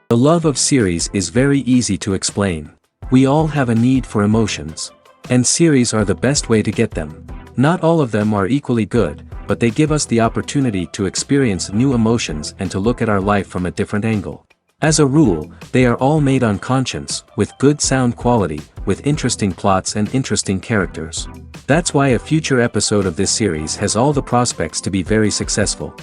The love of series is very easy to explain. We all have a need for emotions. And series are the best way to get them. Not all of them are equally good, but they give us the opportunity to experience new emotions and to look at our life from a different angle. As a rule, they are all made on conscience, with good sound quality, with interesting plots and interesting characters. That's why a future episode of this series has all the prospects to be very successful.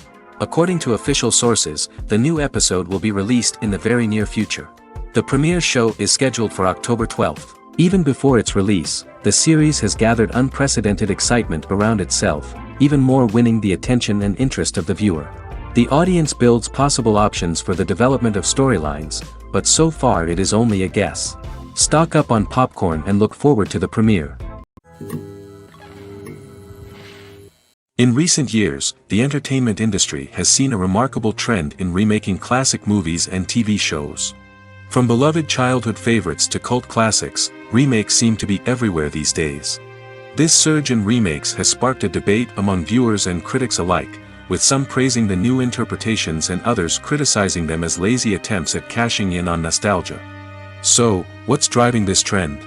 According to official sources, the new episode will be released in the very near future. The premiere show is scheduled for October 12th. Even before its release, the series has gathered unprecedented excitement around itself, even more winning the attention and interest of the viewer. The audience builds possible options for the development of storylines, but so far it is only a guess. Stock up on popcorn and look forward to the premiere. In recent years, the entertainment industry has seen a remarkable trend in remaking classic movies and TV shows. From beloved childhood favorites to cult classics, remakes seem to be everywhere these days. This surge in remakes has sparked a debate among viewers and critics alike, with some praising the new interpretations and others criticizing them as lazy attempts at cashing in on nostalgia. So, what's driving this trend?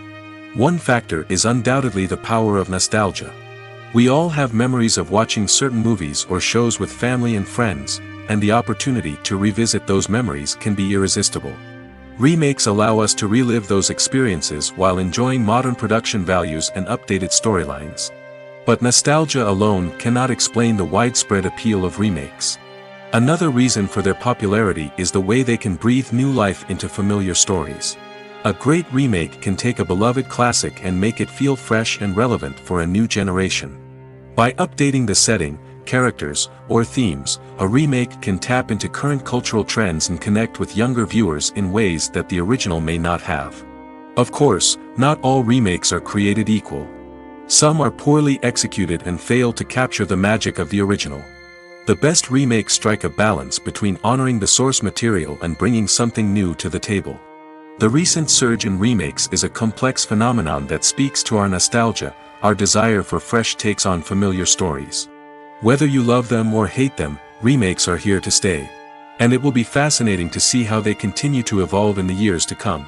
One factor is undoubtedly the power of nostalgia. We all have memories of watching certain movies or shows with family and friends, and the opportunity to revisit those memories can be irresistible. Remakes allow us to relive those experiences while enjoying modern production values and updated storylines. But nostalgia alone cannot explain the widespread appeal of remakes. Another reason for their popularity is the way they can breathe new life into familiar stories. A great remake can take a beloved classic and make it feel fresh and relevant for a new generation. By updating the setting, characters, or themes, a remake can tap into current cultural trends and connect with younger viewers in ways that the original may not have. Of course, not all remakes are created equal. Some are poorly executed and fail to capture the magic of the original. The best remakes strike a balance between honoring the source material and bringing something new to the table. The recent surge in remakes is a complex phenomenon that speaks to our nostalgia, our desire for fresh takes on familiar stories. Whether you love them or hate them, remakes are here to stay. And it will be fascinating to see how they continue to evolve in the years to come.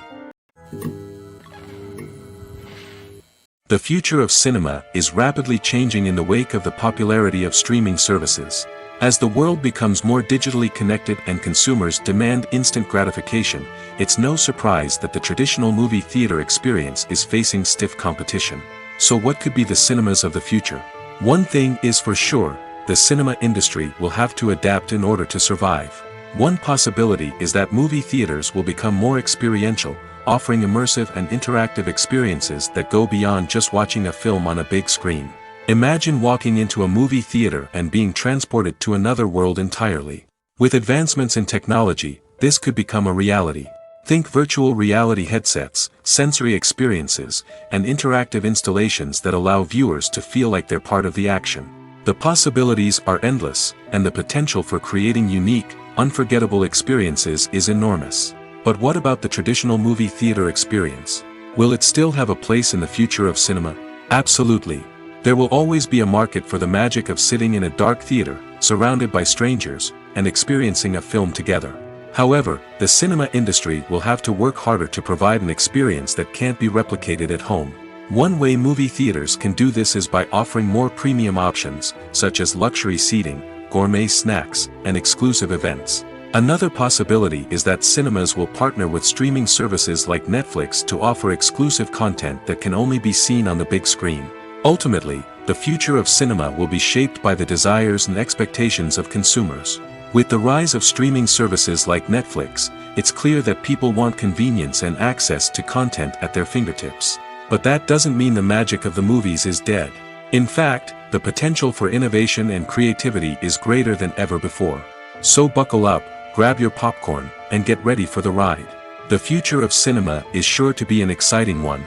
The future of cinema is rapidly changing in the wake of the popularity of streaming services. As the world becomes more digitally connected and consumers demand instant gratification, it's no surprise that the traditional movie theater experience is facing stiff competition. So what could be the cinemas of the future? One thing is for sure, the cinema industry will have to adapt in order to survive. One possibility is that movie theaters will become more experiential, offering immersive and interactive experiences that go beyond just watching a film on a big screen. Imagine walking into a movie theater and being transported to another world entirely. With advancements in technology, this could become a reality. Think virtual reality headsets, sensory experiences, and interactive installations that allow viewers to feel like they're part of the action. The possibilities are endless, and the potential for creating unique, unforgettable experiences is enormous. But what about the traditional movie theater experience? Will it still have a place in the future of cinema? Absolutely. There will always be a market for the magic of sitting in a dark theater, surrounded by strangers, and experiencing a film together. However, the cinema industry will have to work harder to provide an experience that can't be replicated at home. One way movie theaters can do this is by offering more premium options, such as luxury seating, gourmet snacks, and exclusive events. Another possibility is that cinemas will partner with streaming services like Netflix to offer exclusive content that can only be seen on the big screen. Ultimately, the future of cinema will be shaped by the desires and expectations of consumers. With the rise of streaming services like Netflix, it's clear that people want convenience and access to content at their fingertips. But that doesn't mean the magic of the movies is dead. In fact, the potential for innovation and creativity is greater than ever before. So buckle up, grab your popcorn, and get ready for the ride. The future of cinema is sure to be an exciting one.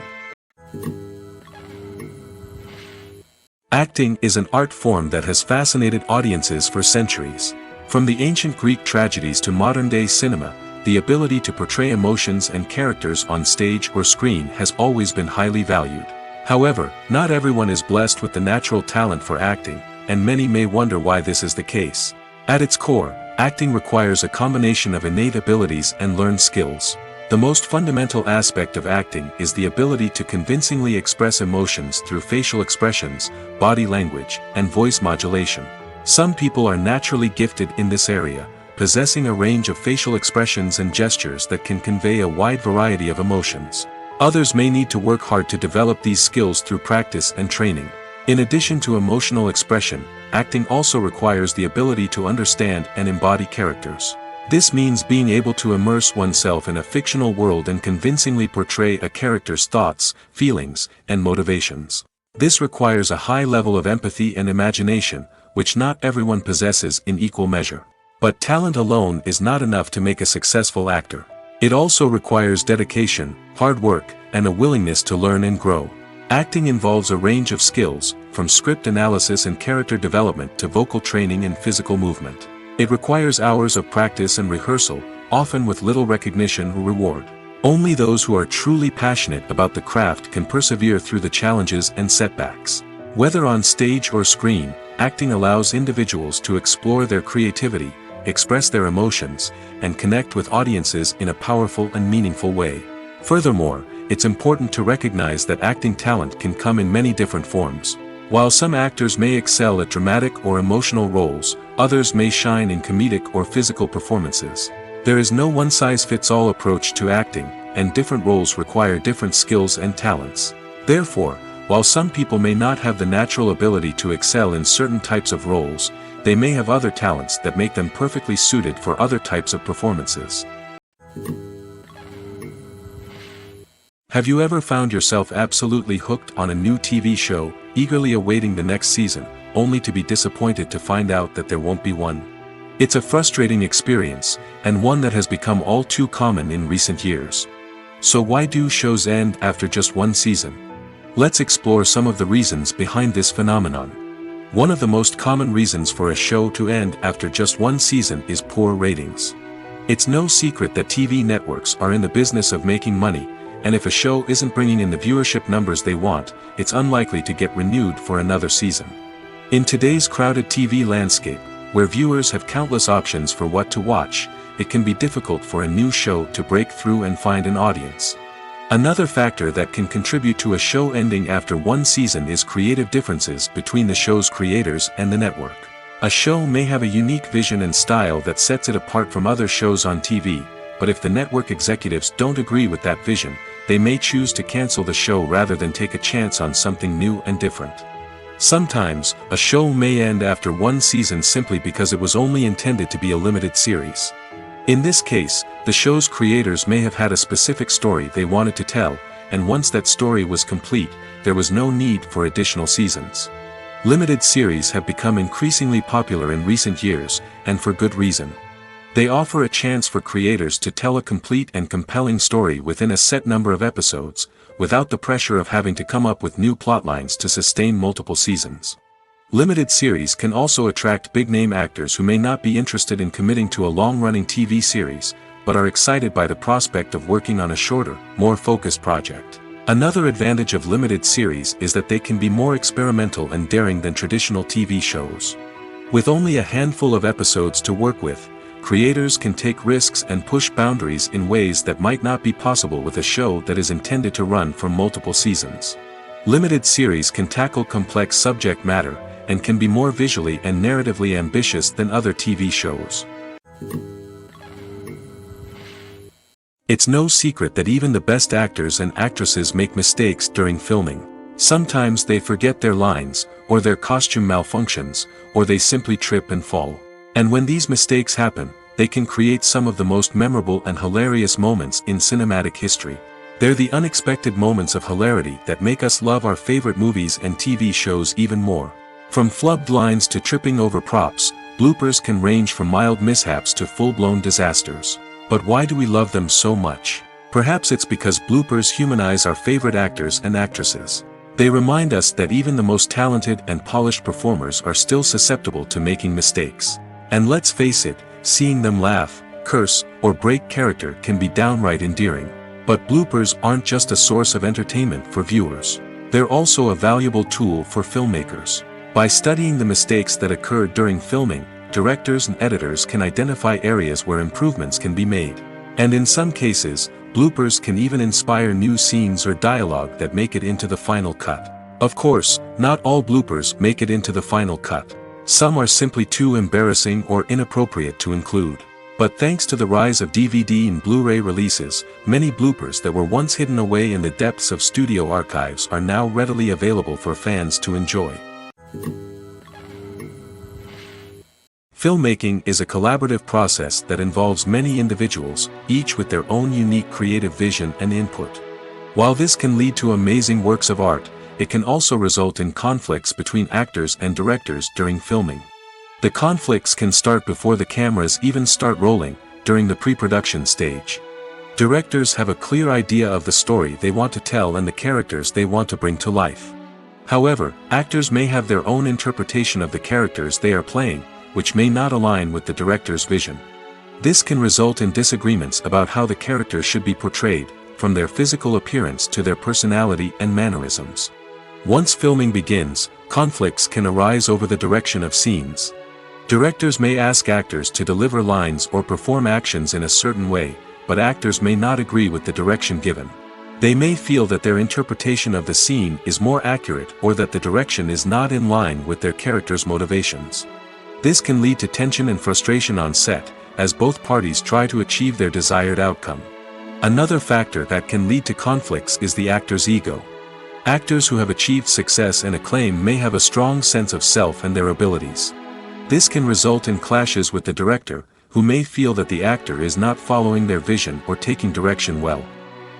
Acting is an art form that has fascinated audiences for centuries. From the ancient Greek tragedies to modern-day cinema, the ability to portray emotions and characters on stage or screen has always been highly valued. However, not everyone is blessed with the natural talent for acting, and many may wonder why this is the case. At its core, Acting requires a combination of innate abilities and learned skills. The most fundamental aspect of acting is the ability to convincingly express emotions through facial expressions, body language, and voice modulation. Some people are naturally gifted in this area, possessing a range of facial expressions and gestures that can convey a wide variety of emotions. Others may need to work hard to develop these skills through practice and training. In addition to emotional expression, acting also requires the ability to understand and embody characters. This means being able to immerse oneself in a fictional world and convincingly portray a character's thoughts, feelings, and motivations. This requires a high level of empathy and imagination, which not everyone possesses in equal measure. But talent alone is not enough to make a successful actor. It also requires dedication, hard work, and a willingness to learn and grow. Acting involves a range of skills, from script analysis and character development to vocal training and physical movement. It requires hours of practice and rehearsal, often with little recognition or reward. Only those who are truly passionate about the craft can persevere through the challenges and setbacks. Whether on stage or screen, acting allows individuals to explore their creativity, express their emotions, and connect with audiences in a powerful and meaningful way. Furthermore, it's important to recognize that acting talent can come in many different forms. While some actors may excel at dramatic or emotional roles, others may shine in comedic or physical performances. There is no one-size-fits-all approach to acting, and different roles require different skills and talents. Therefore, while some people may not have the natural ability to excel in certain types of roles, they may have other talents that make them perfectly suited for other types of performances. Have you ever found yourself absolutely hooked on a new TV show, eagerly awaiting the next season, only to be disappointed to find out that there won't be one? It's a frustrating experience, and one that has become all too common in recent years. So why do shows end after just one season? Let's explore some of the reasons behind this phenomenon. One of the most common reasons for a show to end after just one season is poor ratings. It's no secret that TV networks are in the business of making money, and if a show isn't bringing in the viewership numbers they want, it's unlikely to get renewed for another season. In today's crowded TV landscape, where viewers have countless options for what to watch, it can be difficult for a new show to break through and find an audience. Another factor that can contribute to a show ending after one season is creative differences between the show's creators and the network. A show may have a unique vision and style that sets it apart from other shows on TV, but if the network executives don't agree with that vision, they may choose to cancel the show rather than take a chance on something new and different. Sometimes, a show may end after one season simply because it was only intended to be a limited series. In this case, the show's creators may have had a specific story they wanted to tell, and once that story was complete, there was no need for additional seasons. Limited series have become increasingly popular in recent years, and for good reason. They offer a chance for creators to tell a complete and compelling story within a set number of episodes, without the pressure of having to come up with new plotlines to sustain multiple seasons. Limited series can also attract big-name actors who may not be interested in committing to a long-running TV series, but are excited by the prospect of working on a shorter, more focused project. Another advantage of limited series is that they can be more experimental and daring than traditional TV shows. With only a handful of episodes to work with, creators can take risks and push boundaries in ways that might not be possible with a show that is intended to run for multiple seasons. Limited series can tackle complex subject matter, and can be more visually and narratively ambitious than other TV shows. It's no secret that even the best actors and actresses make mistakes during filming. Sometimes they forget their lines, or their costume malfunctions, or they simply trip and fall. And when these mistakes happen, they can create some of the most memorable and hilarious moments in cinematic history. They're the unexpected moments of hilarity that make us love our favorite movies and TV shows even more. From flubbed lines to tripping over props, bloopers can range from mild mishaps to full-blown disasters. But why do we love them so much? Perhaps it's because bloopers humanize our favorite actors and actresses. They remind us that even the most talented and polished performers are still susceptible to making mistakes. And let's face it, seeing them laugh, curse, or break character can be downright endearing. But bloopers aren't just a source of entertainment for viewers. They're also a valuable tool for filmmakers. By studying the mistakes that occurred during filming, directors and editors can identify areas where improvements can be made. And in some cases, bloopers can even inspire new scenes or dialogue that make it into the final cut. Of course, not all bloopers make it into the final cut. Some are simply too embarrassing or inappropriate to include. But thanks to the rise of DVD and Blu-ray releases, many bloopers that were once hidden away in the depths of studio archives are now readily available for fans to enjoy. Filmmaking is a collaborative process that involves many individuals, each with their own unique creative vision and input. While this can lead to amazing works of art, it can also result in conflicts between actors and directors during filming. The conflicts can start before the cameras even start rolling, during the pre-production stage. Directors have a clear idea of the story they want to tell and the characters they want to bring to life. However, actors may have their own interpretation of the characters they are playing, which may not align with the director's vision. This can result in disagreements about how the characters should be portrayed, from their physical appearance to their personality and mannerisms. Once filming begins, conflicts can arise over the direction of scenes. Directors may ask actors to deliver lines or perform actions in a certain way, but actors may not agree with the direction given. They may feel that their interpretation of the scene is more accurate or that the direction is not in line with their character's motivations. This can lead to tension and frustration on set, as both parties try to achieve their desired outcome. Another factor that can lead to conflicts is the actor's ego. Actors who have achieved success and acclaim may have a strong sense of self and their abilities. This can result in clashes with the director, who may feel that the actor is not following their vision or taking direction well.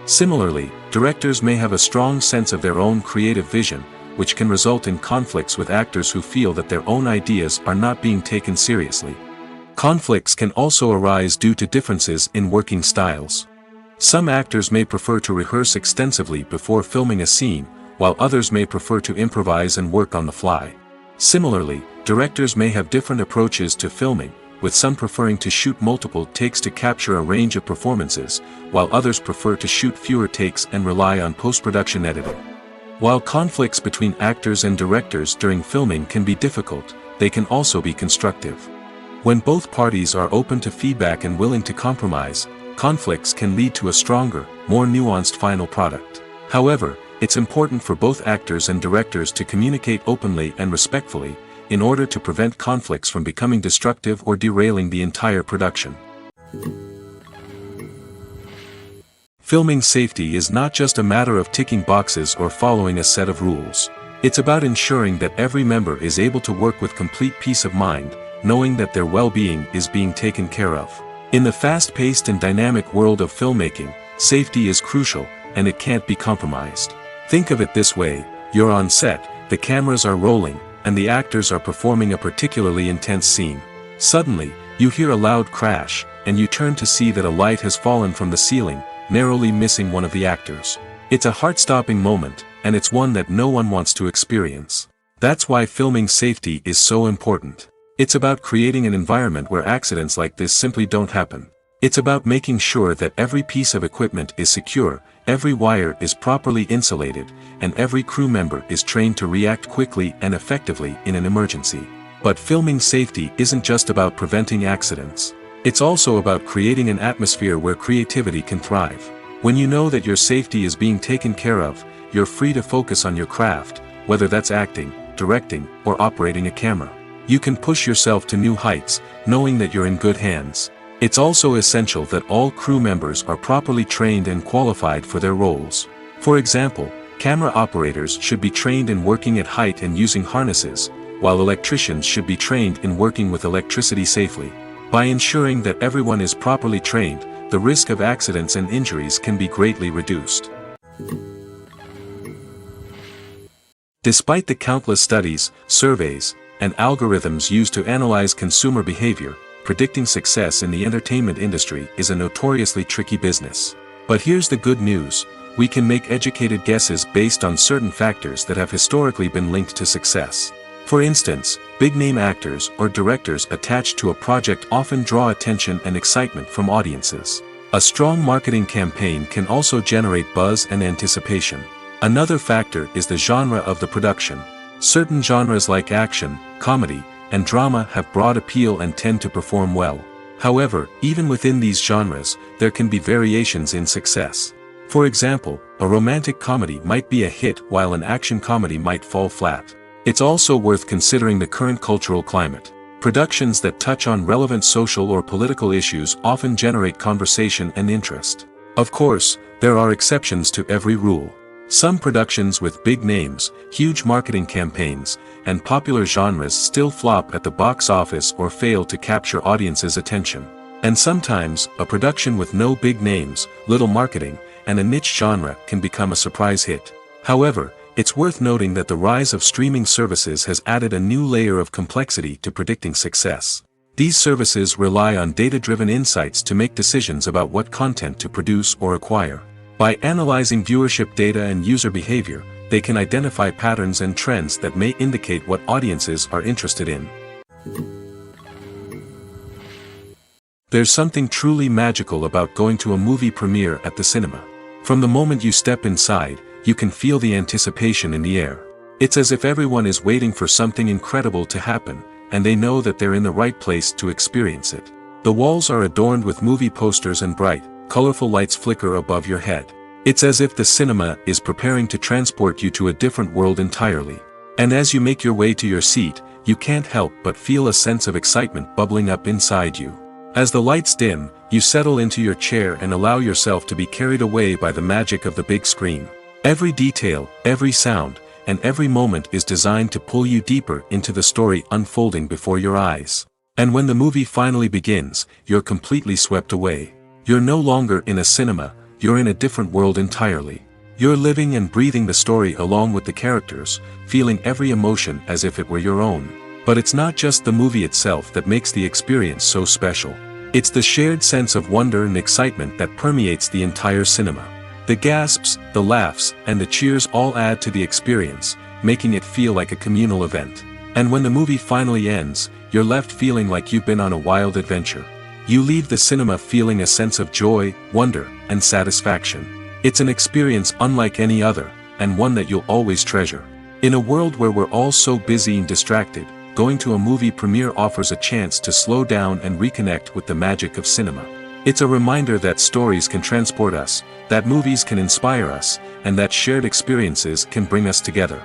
Similarly, directors may have a strong sense of their own creative vision, which can result in conflicts with actors who feel that their own ideas are not being taken seriously. Conflicts can also arise due to differences in working styles. Some actors may prefer to rehearse extensively before filming a scene, while others may prefer to improvise and work on the fly. Similarly, directors may have different approaches to filming, with some preferring to shoot multiple takes to capture a range of performances, while others prefer to shoot fewer takes and rely on post-production editing. While conflicts between actors and directors during filming can be difficult, they can also be constructive. When both parties are open to feedback and willing to compromise, conflicts can lead to a stronger, more nuanced final product. However, it's important for both actors and directors to communicate openly and respectfully, in order to prevent conflicts from becoming destructive or derailing the entire production. Filming safety is not just a matter of ticking boxes or following a set of rules. It's about ensuring that every member is able to work with complete peace of mind, knowing that their well-being is being taken care of. In the fast-paced and dynamic world of filmmaking, safety is crucial, and it can't be compromised. Think of it this way: you're on set, the cameras are rolling, and the actors are performing a particularly intense scene. Suddenly, you hear a loud crash, and you turn to see that a light has fallen from the ceiling, narrowly missing one of the actors. It's a heart-stopping moment, and it's one that no one wants to experience. That's why filming safety is so important. It's about creating an environment where accidents like this simply don't happen. It's about making sure that every piece of equipment is secure, every wire is properly insulated, and every crew member is trained to react quickly and effectively in an emergency. But filming safety isn't just about preventing accidents. It's also about creating an atmosphere where creativity can thrive. When you know that your safety is being taken care of, you're free to focus on your craft, whether that's acting, directing, or operating a camera. You can push yourself to new heights, knowing that you're in good hands. It's also essential that all crew members are properly trained and qualified for their roles. For example, camera operators should be trained in working at height and using harnesses, while electricians should be trained in working with electricity safely. By ensuring that everyone is properly trained, the risk of accidents and injuries can be greatly reduced. Despite the countless studies, surveys, and algorithms used to analyze consumer behavior, predicting success in the entertainment industry is a notoriously tricky business. But here's the good news: we can make educated guesses based on certain factors that have historically been linked to success. For instance, big-name actors or directors attached to a project often draw attention and excitement from audiences. A strong marketing campaign can also generate buzz and anticipation. Another factor is the genre of the production. Certain genres like action, comedy, and drama have broad appeal and tend to perform well. However, even within these genres, there can be variations in success. For example, a romantic comedy might be a hit while an action comedy might fall flat. It's also worth considering the current cultural climate. Productions that touch on relevant social or political issues often generate conversation and interest. Of course, there are exceptions to every rule. Some productions with big names, huge marketing campaigns, and popular genres still flop at the box office or fail to capture audiences' attention. And sometimes, a production with no big names, little marketing, and a niche genre can become a surprise hit. However, it's worth noting that the rise of streaming services has added a new layer of complexity to predicting success. These services rely on data-driven insights to make decisions about what content to produce or acquire. By analyzing viewership data and user behavior, they can identify patterns and trends that may indicate what audiences are interested in. There's something truly magical about going to a movie premiere at the cinema. From the moment you step inside, you can feel the anticipation in the air. It's as if everyone is waiting for something incredible to happen, and they know that they're in the right place to experience it. The walls are adorned with movie posters and bright, colorful lights flicker above your head. It's as if the cinema is preparing to transport you to a different world entirely. And as you make your way to your seat, you can't help but feel a sense of excitement bubbling up inside you. As the lights dim, you settle into your chair and allow yourself to be carried away by the magic of the big screen. Every detail, every sound, and every moment is designed to pull you deeper into the story unfolding before your eyes. And when the movie finally begins, you're completely swept away. You're no longer in a cinema, you're in a different world entirely. You're living and breathing the story along with the characters, feeling every emotion as if it were your own. But it's not just the movie itself that makes the experience so special. It's the shared sense of wonder and excitement that permeates the entire cinema. The gasps, the laughs, and the cheers all add to the experience, making it feel like a communal event. And when the movie finally ends, you're left feeling like you've been on a wild adventure. You leave the cinema feeling a sense of joy, wonder, and satisfaction. It's an experience unlike any other, and one that you'll always treasure. In a world where we're all so busy and distracted, going to a movie premiere offers a chance to slow down and reconnect with the magic of cinema. It's a reminder that stories can transport us, that movies can inspire us, and that shared experiences can bring us together.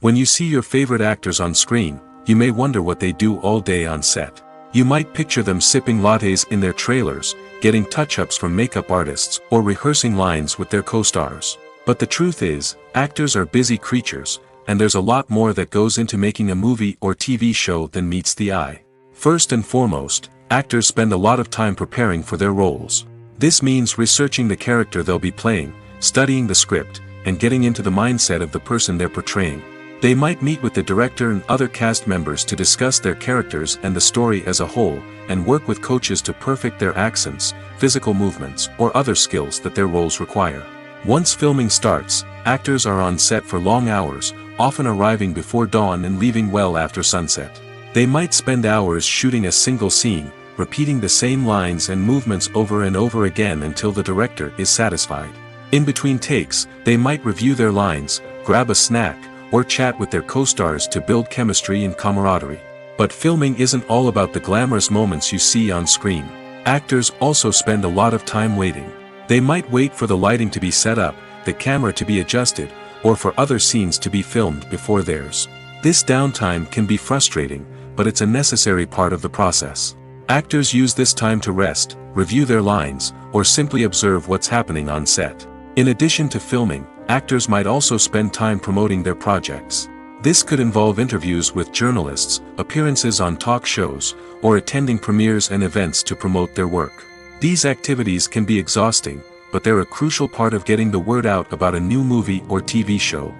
When you see your favorite actors on screen, you may wonder what they do all day on set. You might picture them sipping lattes in their trailers, getting touch-ups from makeup artists, or rehearsing lines with their co-stars. But the truth is, actors are busy creatures, and there's a lot more that goes into making a movie or TV show than meets the eye. First and foremost, actors spend a lot of time preparing for their roles. This means researching the character they'll be playing, studying the script, and getting into the mindset of the person they're portraying. They might meet with the director and other cast members to discuss their characters and the story as a whole, and work with coaches to perfect their accents, physical movements, or other skills that their roles require. Once filming starts, actors are on set for long hours, often arriving before dawn and leaving well after sunset. They might spend hours shooting a single scene, repeating the same lines and movements over and over again until the director is satisfied. In between takes, they might review their lines, grab a snack, or chat with their co-stars to build chemistry and camaraderie. But filming isn't all about the glamorous moments you see on screen. Actors also spend a lot of time waiting. They might wait for the lighting to be set up, the camera to be adjusted, or for other scenes to be filmed before theirs. This downtime can be frustrating, but it's a necessary part of the process. Actors use this time to rest, review their lines, or simply observe what's happening on set. In addition to filming, actors might also spend time promoting their projects. This could involve interviews with journalists, appearances on talk shows, or attending premieres and events to promote their work. These activities can be exhausting, but they're a crucial part of getting the word out about a new movie or TV show.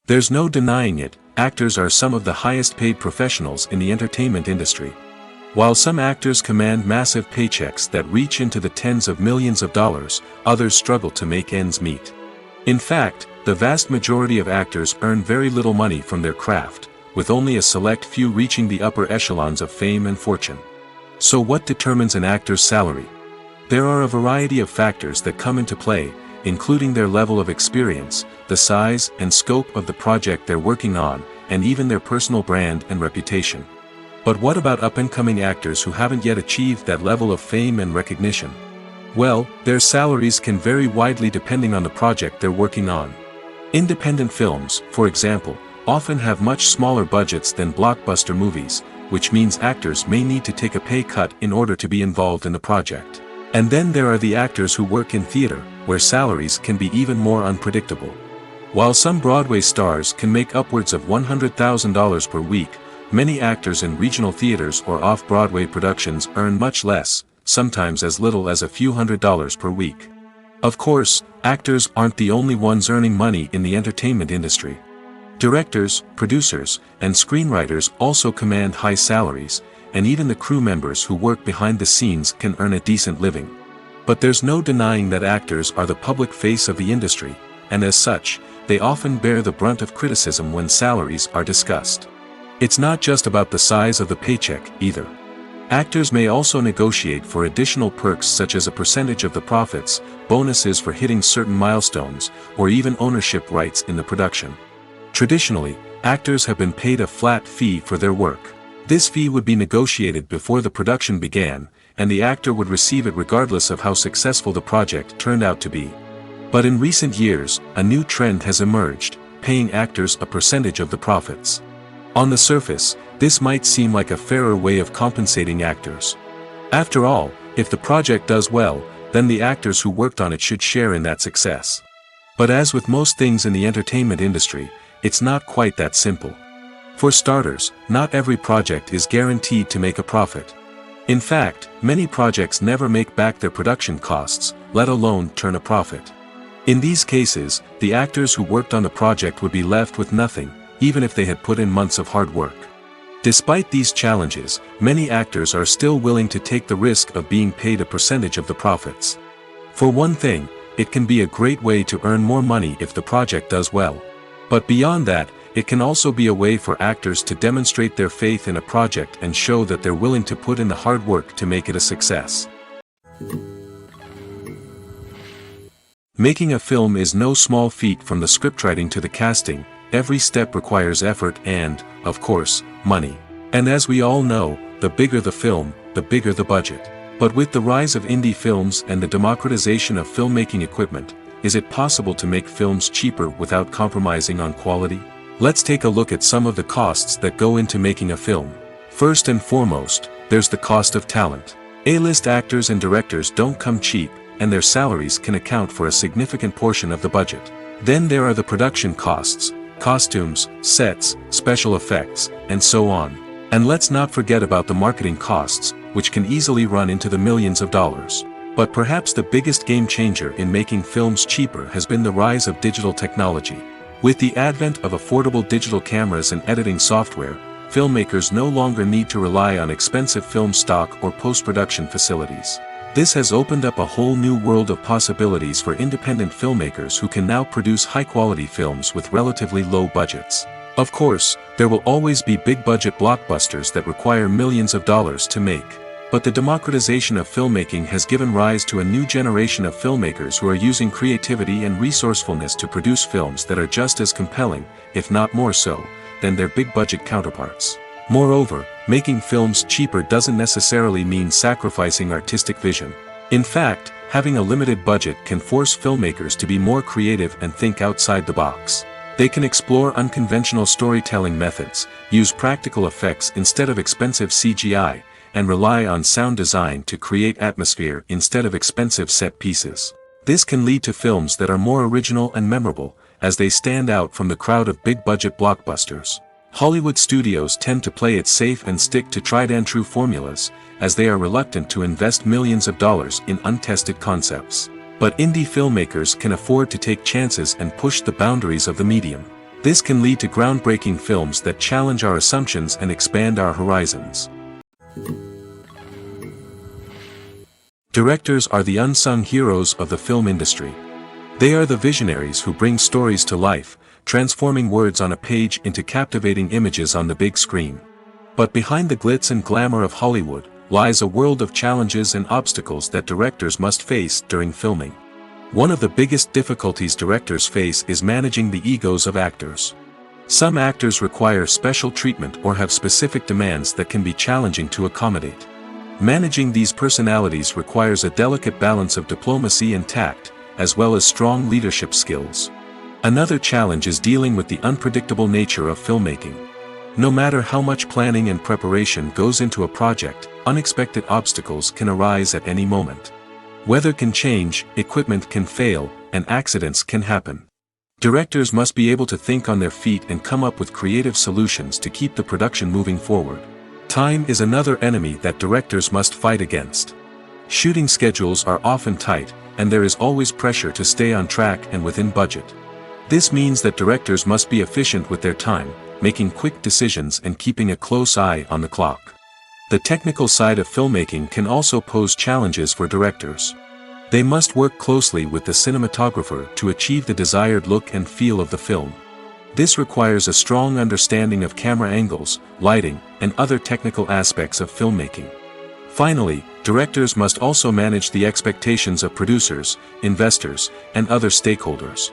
There's no denying it, actors are some of the highest paid professionals in the entertainment industry. While some actors command massive paychecks that reach into the tens of millions of dollars, others struggle to make ends meet. In fact, the vast majority of actors earn very little money from their craft, with only a select few reaching the upper echelons of fame and fortune. So what determines an actor's salary? There are a variety of factors that come into play, including their level of experience, the size and scope of the project they're working on, and even their personal brand and reputation. But what about up-and-coming actors who haven't yet achieved that level of fame and recognition? Well, their salaries can vary widely depending on the project they're working on. Independent films, for example, often have much smaller budgets than blockbuster movies, which means actors may need to take a pay cut in order to be involved in the project. And then there are the actors who work in theater, where salaries can be even more unpredictable. While some Broadway stars can make upwards of $100,000 per week, many actors in regional theaters or off-Broadway productions earn much less, sometimes as little as a few $100s per week. Of course, actors aren't the only ones earning money in the entertainment industry. Directors, producers, and screenwriters also command high salaries, and even the crew members who work behind the scenes can earn a decent living. But there's no denying that actors are the public face of the industry, and as such, they often bear the brunt of criticism when salaries are discussed. It's not just about the size of the paycheck, either. Actors may also negotiate for additional perks such as a percentage of the profits, bonuses for hitting certain milestones, or even ownership rights in the production. Traditionally, actors have been paid a flat fee for their work. This fee would be negotiated before the production began, and the actor would receive it regardless of how successful the project turned out to be. But in recent years, a new trend has emerged, paying actors a percentage of the profits. On the surface, this might seem like a fairer way of compensating actors. After all, if the project does well, then the actors who worked on it should share in that success. But as with most things in the entertainment industry, it's not quite that simple. For starters, not every project is guaranteed to make a profit. In fact, many projects never make back their production costs, let alone turn a profit. In these cases, the actors who worked on the project would be left with nothing, even if they had put in months of hard work. Despite these challenges, many actors are still willing to take the risk of being paid a percentage of the profits. For one thing, it can be a great way to earn more money if the project does well. But beyond that, it can also be a way for actors to demonstrate their faith in a project and show that they're willing to put in the hard work to make it a success. Making a film is no small feat. From the scriptwriting to the casting, every step requires effort and, of course, money. And as we all know, the bigger the film, the bigger the budget. But with the rise of indie films and the democratization of filmmaking equipment, is it possible to make films cheaper without compromising on quality? Let's take a look at some of the costs that go into making a film. First and foremost, there's the cost of talent. A-list actors and directors don't come cheap, and their salaries can account for a significant portion of the budget. Then there are the production costs, costumes, sets, special effects, and so on. And let's not forget about the marketing costs, which can easily run into the millions of dollars. But perhaps the biggest game changer in making films cheaper has been the rise of digital technology. With the advent of affordable digital cameras and editing software, filmmakers no longer need to rely on expensive film stock or post-production facilities. This has opened up a whole new world of possibilities for independent filmmakers who can now produce high-quality films with relatively low budgets. Of course, there will always be big-budget blockbusters that require millions of dollars to make. But the democratization of filmmaking has given rise to a new generation of filmmakers who are using creativity and resourcefulness to produce films that are just as compelling, if not more so, than their big-budget counterparts. Moreover, making films cheaper doesn't necessarily mean sacrificing artistic vision. In fact, having a limited budget can force filmmakers to be more creative and think outside the box. They can explore unconventional storytelling methods, use practical effects instead of expensive CGI, and rely on sound design to create atmosphere instead of expensive set pieces. This can lead to films that are more original and memorable, as they stand out from the crowd of big-budget blockbusters. Hollywood studios tend to play it safe and stick to tried-and-true formulas, as they are reluctant to invest millions of dollars in untested concepts. But indie filmmakers can afford to take chances and push the boundaries of the medium. This can lead to groundbreaking films that challenge our assumptions and expand our horizons. Directors are the unsung heroes of the film industry. They are the visionaries who bring stories to life, transforming words on a page into captivating images on the big screen. But behind the glitz and glamour of Hollywood lies a world of challenges and obstacles that directors must face during filming. One of the biggest difficulties directors face is managing the egos of actors. Some actors require special treatment or have specific demands that can be challenging to accommodate. Managing these personalities requires a delicate balance of diplomacy and tact, as well as strong leadership skills. Another challenge is dealing with the unpredictable nature of filmmaking. No matter how much planning and preparation goes into a project, unexpected obstacles can arise at any moment. Weather can change, equipment can fail, and accidents can happen. Directors must be able to think on their feet and come up with creative solutions to keep the production moving forward. Time is another enemy that directors must fight against. Shooting schedules are often tight, and there is always pressure to stay on track and within budget. This means that directors must be efficient with their time, making quick decisions and keeping a close eye on the clock. The technical side of filmmaking can also pose challenges for directors. They must work closely with the cinematographer to achieve the desired look and feel of the film. This requires a strong understanding of camera angles, lighting, and other technical aspects of filmmaking. Finally, directors must also manage the expectations of producers, investors, and other stakeholders.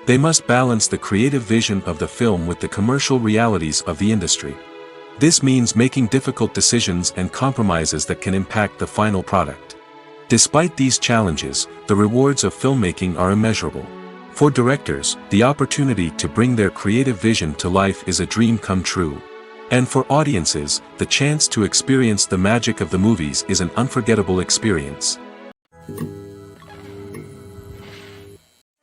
They must balance the creative vision of the film with the commercial realities of the industry. This means making difficult decisions and compromises that can impact the final product. Despite these challenges, the rewards of filmmaking are immeasurable. For directors, the opportunity to bring their creative vision to life is a dream come true. And for audiences, the chance to experience the magic of the movies is an unforgettable experience.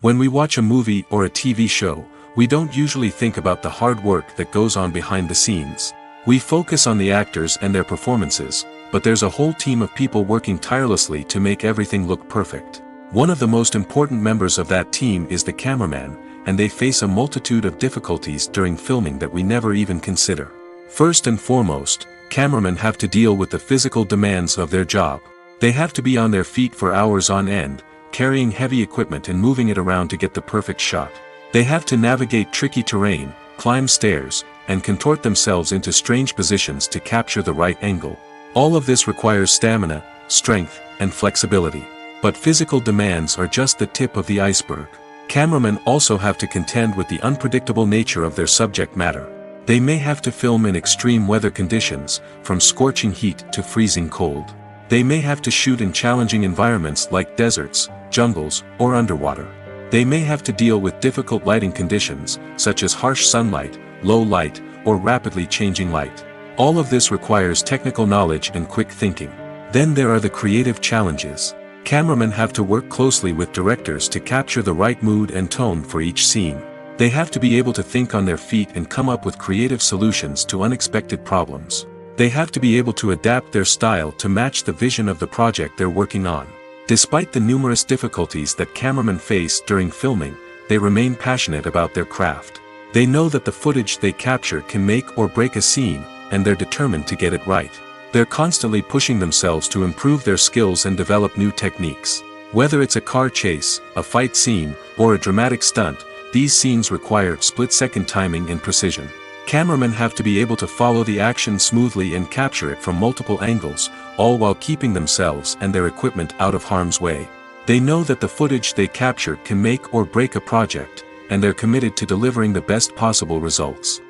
When we watch a movie or a TV show, we don't usually think about the hard work that goes on behind the scenes. We focus on the actors and their performances, but there's a whole team of people working tirelessly to make everything look perfect. One of the most important members of that team is the cameraman, and they face a multitude of difficulties during filming that we never even consider. First and foremost, cameramen have to deal with the physical demands of their job. They have to be on their feet for hours on end, carrying heavy equipment and moving it around to get the perfect shot. They have to navigate tricky terrain, climb stairs, and contort themselves into strange positions to capture the right angle. All of this requires stamina, strength, and flexibility. But physical demands are just the tip of the iceberg. Cameramen also have to contend with the unpredictable nature of their subject matter. They may have to film in extreme weather conditions, from scorching heat to freezing cold. They may have to shoot in challenging environments like deserts, jungles, or underwater. They may have to deal with difficult lighting conditions, such as harsh sunlight, low light, or rapidly changing light. All of this requires technical knowledge and quick thinking. Then there are the creative challenges. Cameramen have to work closely with directors to capture the right mood and tone for each scene. They have to be able to think on their feet and come up with creative solutions to unexpected problems. They have to be able to adapt their style to match the vision of the project they're working on. Despite the numerous difficulties that cameramen face during filming, they remain passionate about their craft. They know that the footage they capture can make or break a scene, and they're determined to get it right. They're constantly pushing themselves to improve their skills and develop new techniques. Whether it's a car chase, a fight scene, or a dramatic stunt, these scenes require split-second timing and precision. Cameramen have to be able to follow the action smoothly and capture it from multiple angles, all while keeping themselves and their equipment out of harm's way. They know that the footage they capture can make or break a project, and they're committed to delivering the best possible results.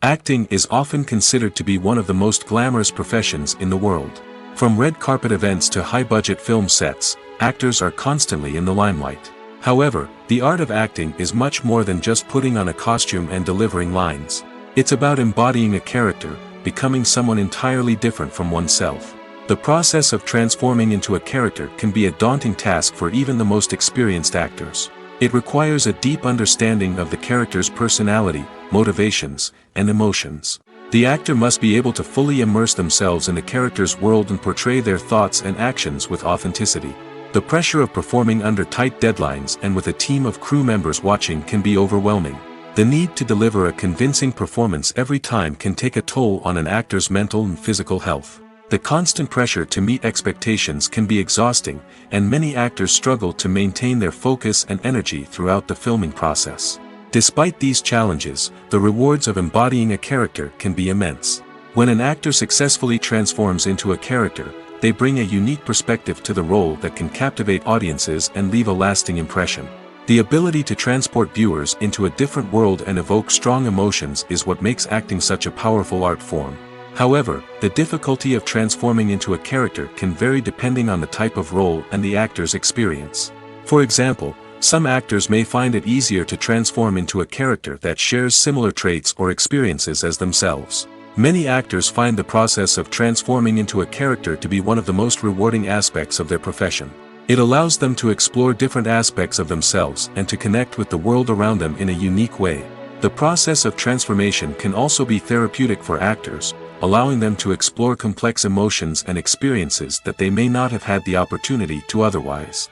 Acting is often considered to be one of the most glamorous professions in the world. From red carpet events to high-budget film sets, actors are constantly in the limelight. However, the art of acting is much more than just putting on a costume and delivering lines. It's about embodying a character, becoming someone entirely different from oneself. The process of transforming into a character can be a daunting task for even the most experienced actors. It requires a deep understanding of the character's personality, motivations, and emotions. The actor must be able to fully immerse themselves in the character's world and portray their thoughts and actions with authenticity. The pressure of performing under tight deadlines and with a team of crew members watching can be overwhelming. The need to deliver a convincing performance every time can take a toll on an actor's mental and physical health. The constant pressure to meet expectations can be exhausting, and many actors struggle to maintain their focus and energy throughout the filming process. Despite these challenges, the rewards of embodying a character can be immense. When an actor successfully transforms into a character, they bring a unique perspective to the role that can captivate audiences and leave a lasting impression. The ability to transport viewers into a different world and evoke strong emotions is what makes acting such a powerful art form. However, the difficulty of transforming into a character can vary depending on the type of role and the actor's experience. For example, some actors may find it easier to transform into a character that shares similar traits or experiences as themselves. Many actors find the process of transforming into a character to be one of the most rewarding aspects of their profession. It allows them to explore different aspects of themselves and to connect with the world around them in a unique way. The process of transformation can also be therapeutic for actors, allowing them to explore complex emotions and experiences that they may not have had the opportunity to otherwise.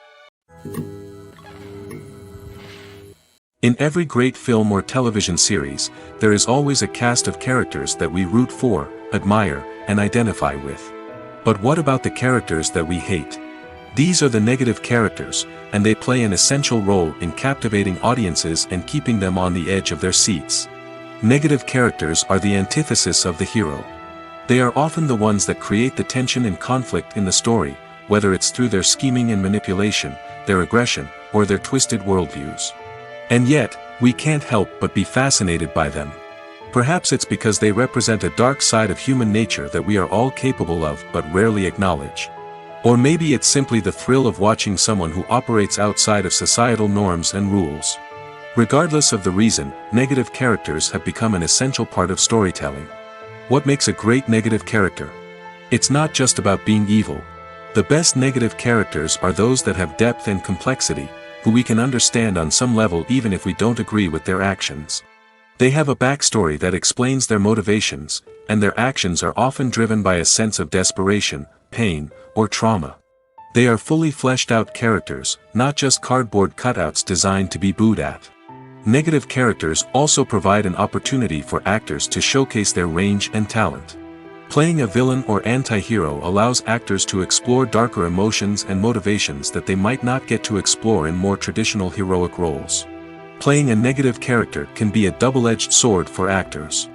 In every great film or television series, there is always a cast of characters that we root for, admire, and identify with. But what about the characters that we hate? These are the negative characters, and they play an essential role in captivating audiences and keeping them on the edge of their seats. Negative characters are the antithesis of the hero. They are often the ones that create the tension and conflict in the story, whether it's through their scheming and manipulation, their aggression, or their twisted worldviews. And yet, we can't help but be fascinated by them. Perhaps it's because they represent a dark side of human nature that we are all capable of but rarely acknowledge. Or maybe it's simply the thrill of watching someone who operates outside of societal norms and rules. Regardless of the reason, negative characters have become an essential part of storytelling. What makes a great negative character? It's not just about being evil. The best negative characters are those that have depth and complexity, who we can understand on some level even if we don't agree with their actions. They have a backstory that explains their motivations, and their actions are often driven by a sense of desperation, pain, or trauma. They are fully fleshed out characters, not just cardboard cutouts designed to be booed at. Negative characters also provide an opportunity for actors to showcase their range and talent. Playing a villain or anti-hero allows actors to explore darker emotions and motivations that they might not get to explore in more traditional heroic roles. Playing a negative character can be a double-edged sword for actors.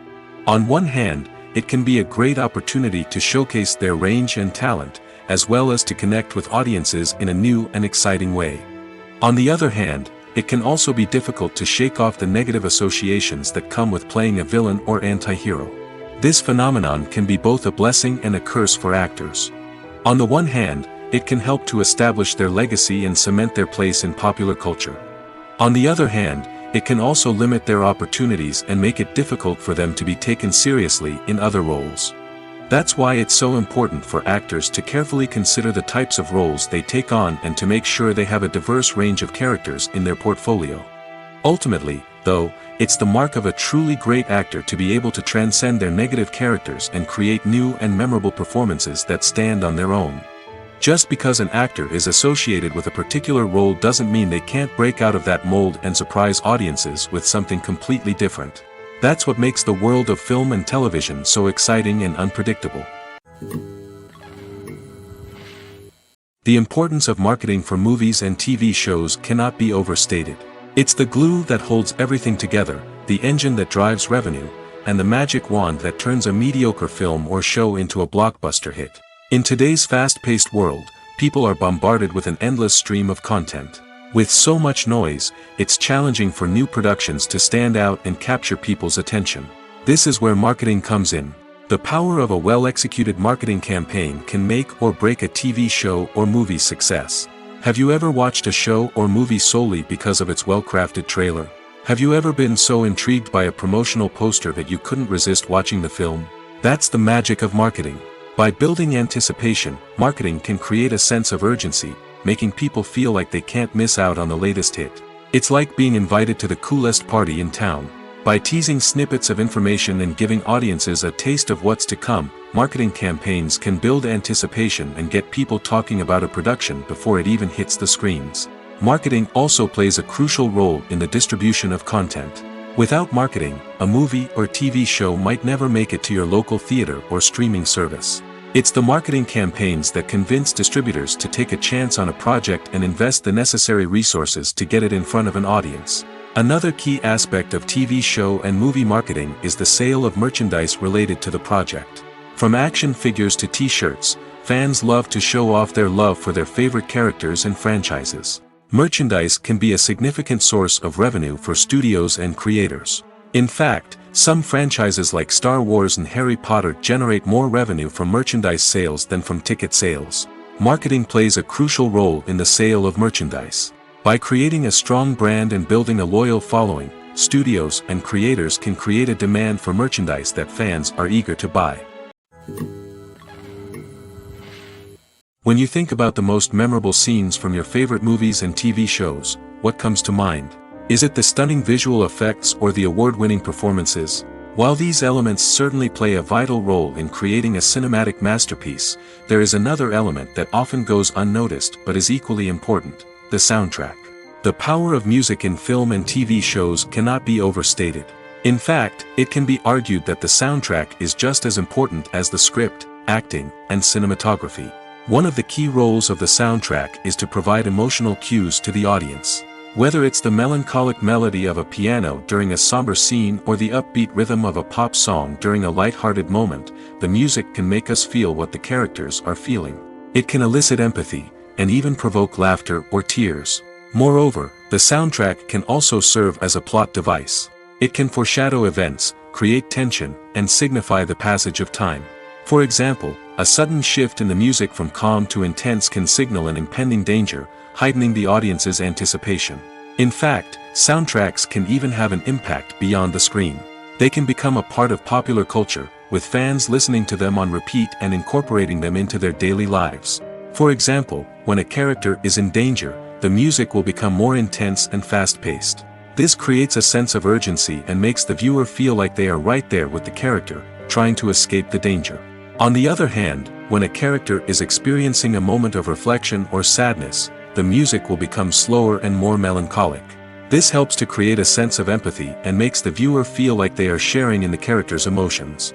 On one hand, it can be a great opportunity to showcase their range and talent, as well as to connect with audiences in a new and exciting way. On the other hand, it can also be difficult to shake off the negative associations that come with playing a villain or anti-hero. This phenomenon can be both a blessing and a curse for actors. On the one hand, it can help to establish their legacy and cement their place in popular culture. On the other hand, it can also limit their opportunities and make it difficult for them to be taken seriously in other roles. That's why it's so important for actors to carefully consider the types of roles they take on and to make sure they have a diverse range of characters in their portfolio. Ultimately, though, it's the mark of a truly great actor to be able to transcend their negative characters and create new and memorable performances that stand on their own. Just because an actor is associated with a particular role doesn't mean they can't break out of that mold and surprise audiences with something completely different. That's what makes the world of film and television so exciting and unpredictable. The importance of marketing for movies and TV shows cannot be overstated. It's the glue that holds everything together, the engine that drives revenue, and the magic wand that turns a mediocre film or show into a blockbuster hit. In today's fast-paced world, people are bombarded with an endless stream of content. With so much noise, it's challenging for new productions to stand out and capture people's attention. This is where marketing comes in. The power of a well-executed marketing campaign can make or break a TV show or movie's success. Have you ever watched a show or movie solely because of its well-crafted trailer? Have you ever been so intrigued by a promotional poster that you couldn't resist watching the film? That's the magic of marketing. By building anticipation, marketing can create a sense of urgency, making people feel like they can't miss out on the latest hit. It's like being invited to the coolest party in town. By teasing snippets of information and giving audiences a taste of what's to come, marketing campaigns can build anticipation and get people talking about a production before it even hits the screens. Marketing also plays a crucial role in the distribution of content. Without marketing, a movie or TV show might never make it to your local theater or streaming service. It's the marketing campaigns that convince distributors to take a chance on a project and invest the necessary resources to get it in front of an audience. Another key aspect of TV show and movie marketing is the sale of merchandise related to the project. From action figures to t-shirts, fans love to show off their love for their favorite characters and franchises. Merchandise can be a significant source of revenue for studios and creators. In fact, some franchises like Star Wars and Harry Potter generate more revenue from merchandise sales than from ticket sales. Marketing plays a crucial role in the sale of merchandise. By creating a strong brand and building a loyal following, studios and creators can create a demand for merchandise that fans are eager to buy. When you think about the most memorable scenes from your favorite movies and TV shows, what comes to mind? Is it the stunning visual effects or the award-winning performances? While these elements certainly play a vital role in creating a cinematic masterpiece, there is another element that often goes unnoticed but is equally important: the soundtrack. The power of music in film and TV shows cannot be overstated. In fact, it can be argued that the soundtrack is just as important as the script, acting, and cinematography. One of the key roles of the soundtrack is to provide emotional cues to the audience. Whether it's the melancholic melody of a piano during a somber scene or the upbeat rhythm of a pop song during a light-hearted moment, the music can make us feel what the characters are feeling. It can elicit empathy, and even provoke laughter or tears. Moreover, the soundtrack can also serve as a plot device. It can foreshadow events, create tension, and signify the passage of time. For example, a sudden shift in the music from calm to intense can signal an impending danger, heightening the audience's anticipation. In fact, soundtracks can even have an impact beyond the screen. They can become a part of popular culture, with fans listening to them on repeat and incorporating them into their daily lives. For example, when a character is in danger, the music will become more intense and fast-paced. This creates a sense of urgency and makes the viewer feel like they are right there with the character, trying to escape the danger. On the other hand, when a character is experiencing a moment of reflection or sadness, the music will become slower and more melancholic. This helps to create a sense of empathy and makes the viewer feel like they are sharing in the character's emotions.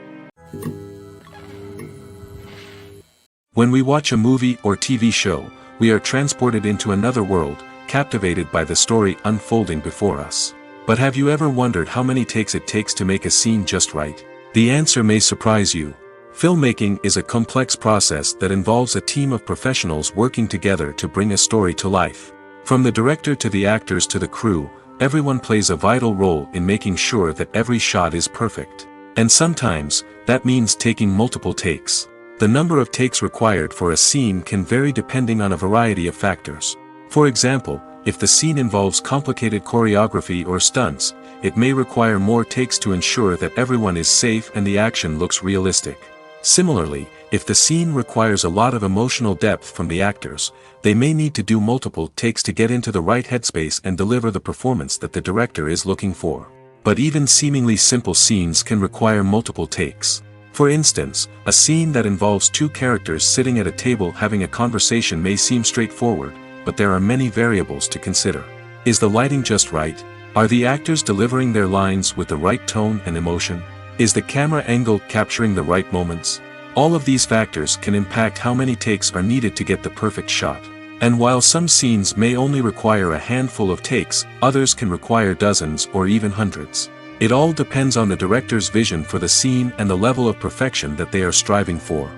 When we watch a movie or TV show, we are transported into another world, captivated by the story unfolding before us. But have you ever wondered how many takes it takes to make a scene just right? The answer may surprise you. Filmmaking is a complex process that involves a team of professionals working together to bring a story to life. From the director to the actors to the crew, everyone plays a vital role in making sure that every shot is perfect. And sometimes, that means taking multiple takes. The number of takes required for a scene can vary depending on a variety of factors. For example, if the scene involves complicated choreography or stunts, it may require more takes to ensure that everyone is safe and the action looks realistic. Similarly, if the scene requires a lot of emotional depth from the actors, they may need to do multiple takes to get into the right headspace and deliver the performance that the director is looking for. But even seemingly simple scenes can require multiple takes. For instance, a scene that involves two characters sitting at a table having a conversation may seem straightforward, but there are many variables to consider. Is the lighting just right? Are the actors delivering their lines with the right tone and emotion? Is the camera angle capturing the right moments? All of these factors can impact how many takes are needed to get the perfect shot. And while some scenes may only require a handful of takes, others can require dozens or even hundreds. It all depends on the director's vision for the scene and the level of perfection that they are striving for.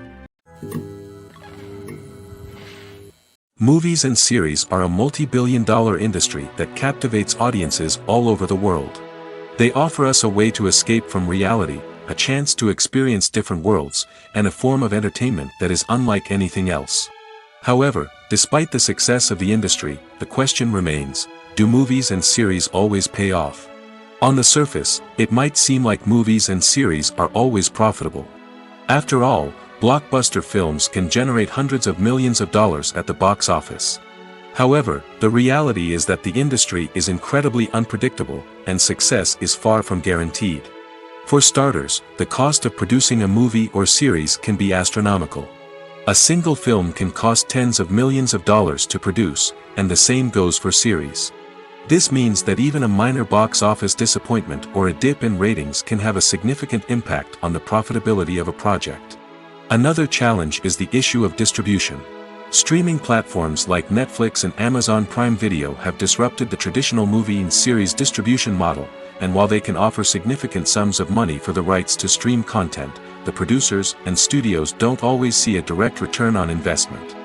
Movies and series are a multi-billion-dollar industry that captivates audiences all over the world. They offer us a way to escape from reality, a chance to experience different worlds, and a form of entertainment that is unlike anything else. However, despite the success of the industry, the question remains, do movies and series always pay off? On the surface, it might seem like movies and series are always profitable. After all, blockbuster films can generate hundreds of millions of dollars at the box office. However, the reality is that the industry is incredibly unpredictable, and success is far from guaranteed. For starters, the cost of producing a movie or series can be astronomical. A single film can cost tens of millions of dollars to produce, and the same goes for series. This means that even a minor box office disappointment or a dip in ratings can have a significant impact on the profitability of a project. Another challenge is the issue of distribution. Streaming platforms like Netflix and Amazon Prime Video have disrupted the traditional movie and series distribution model, and while they can offer significant sums of money for the rights to stream content, the producers and studios don't always see a direct return on investment.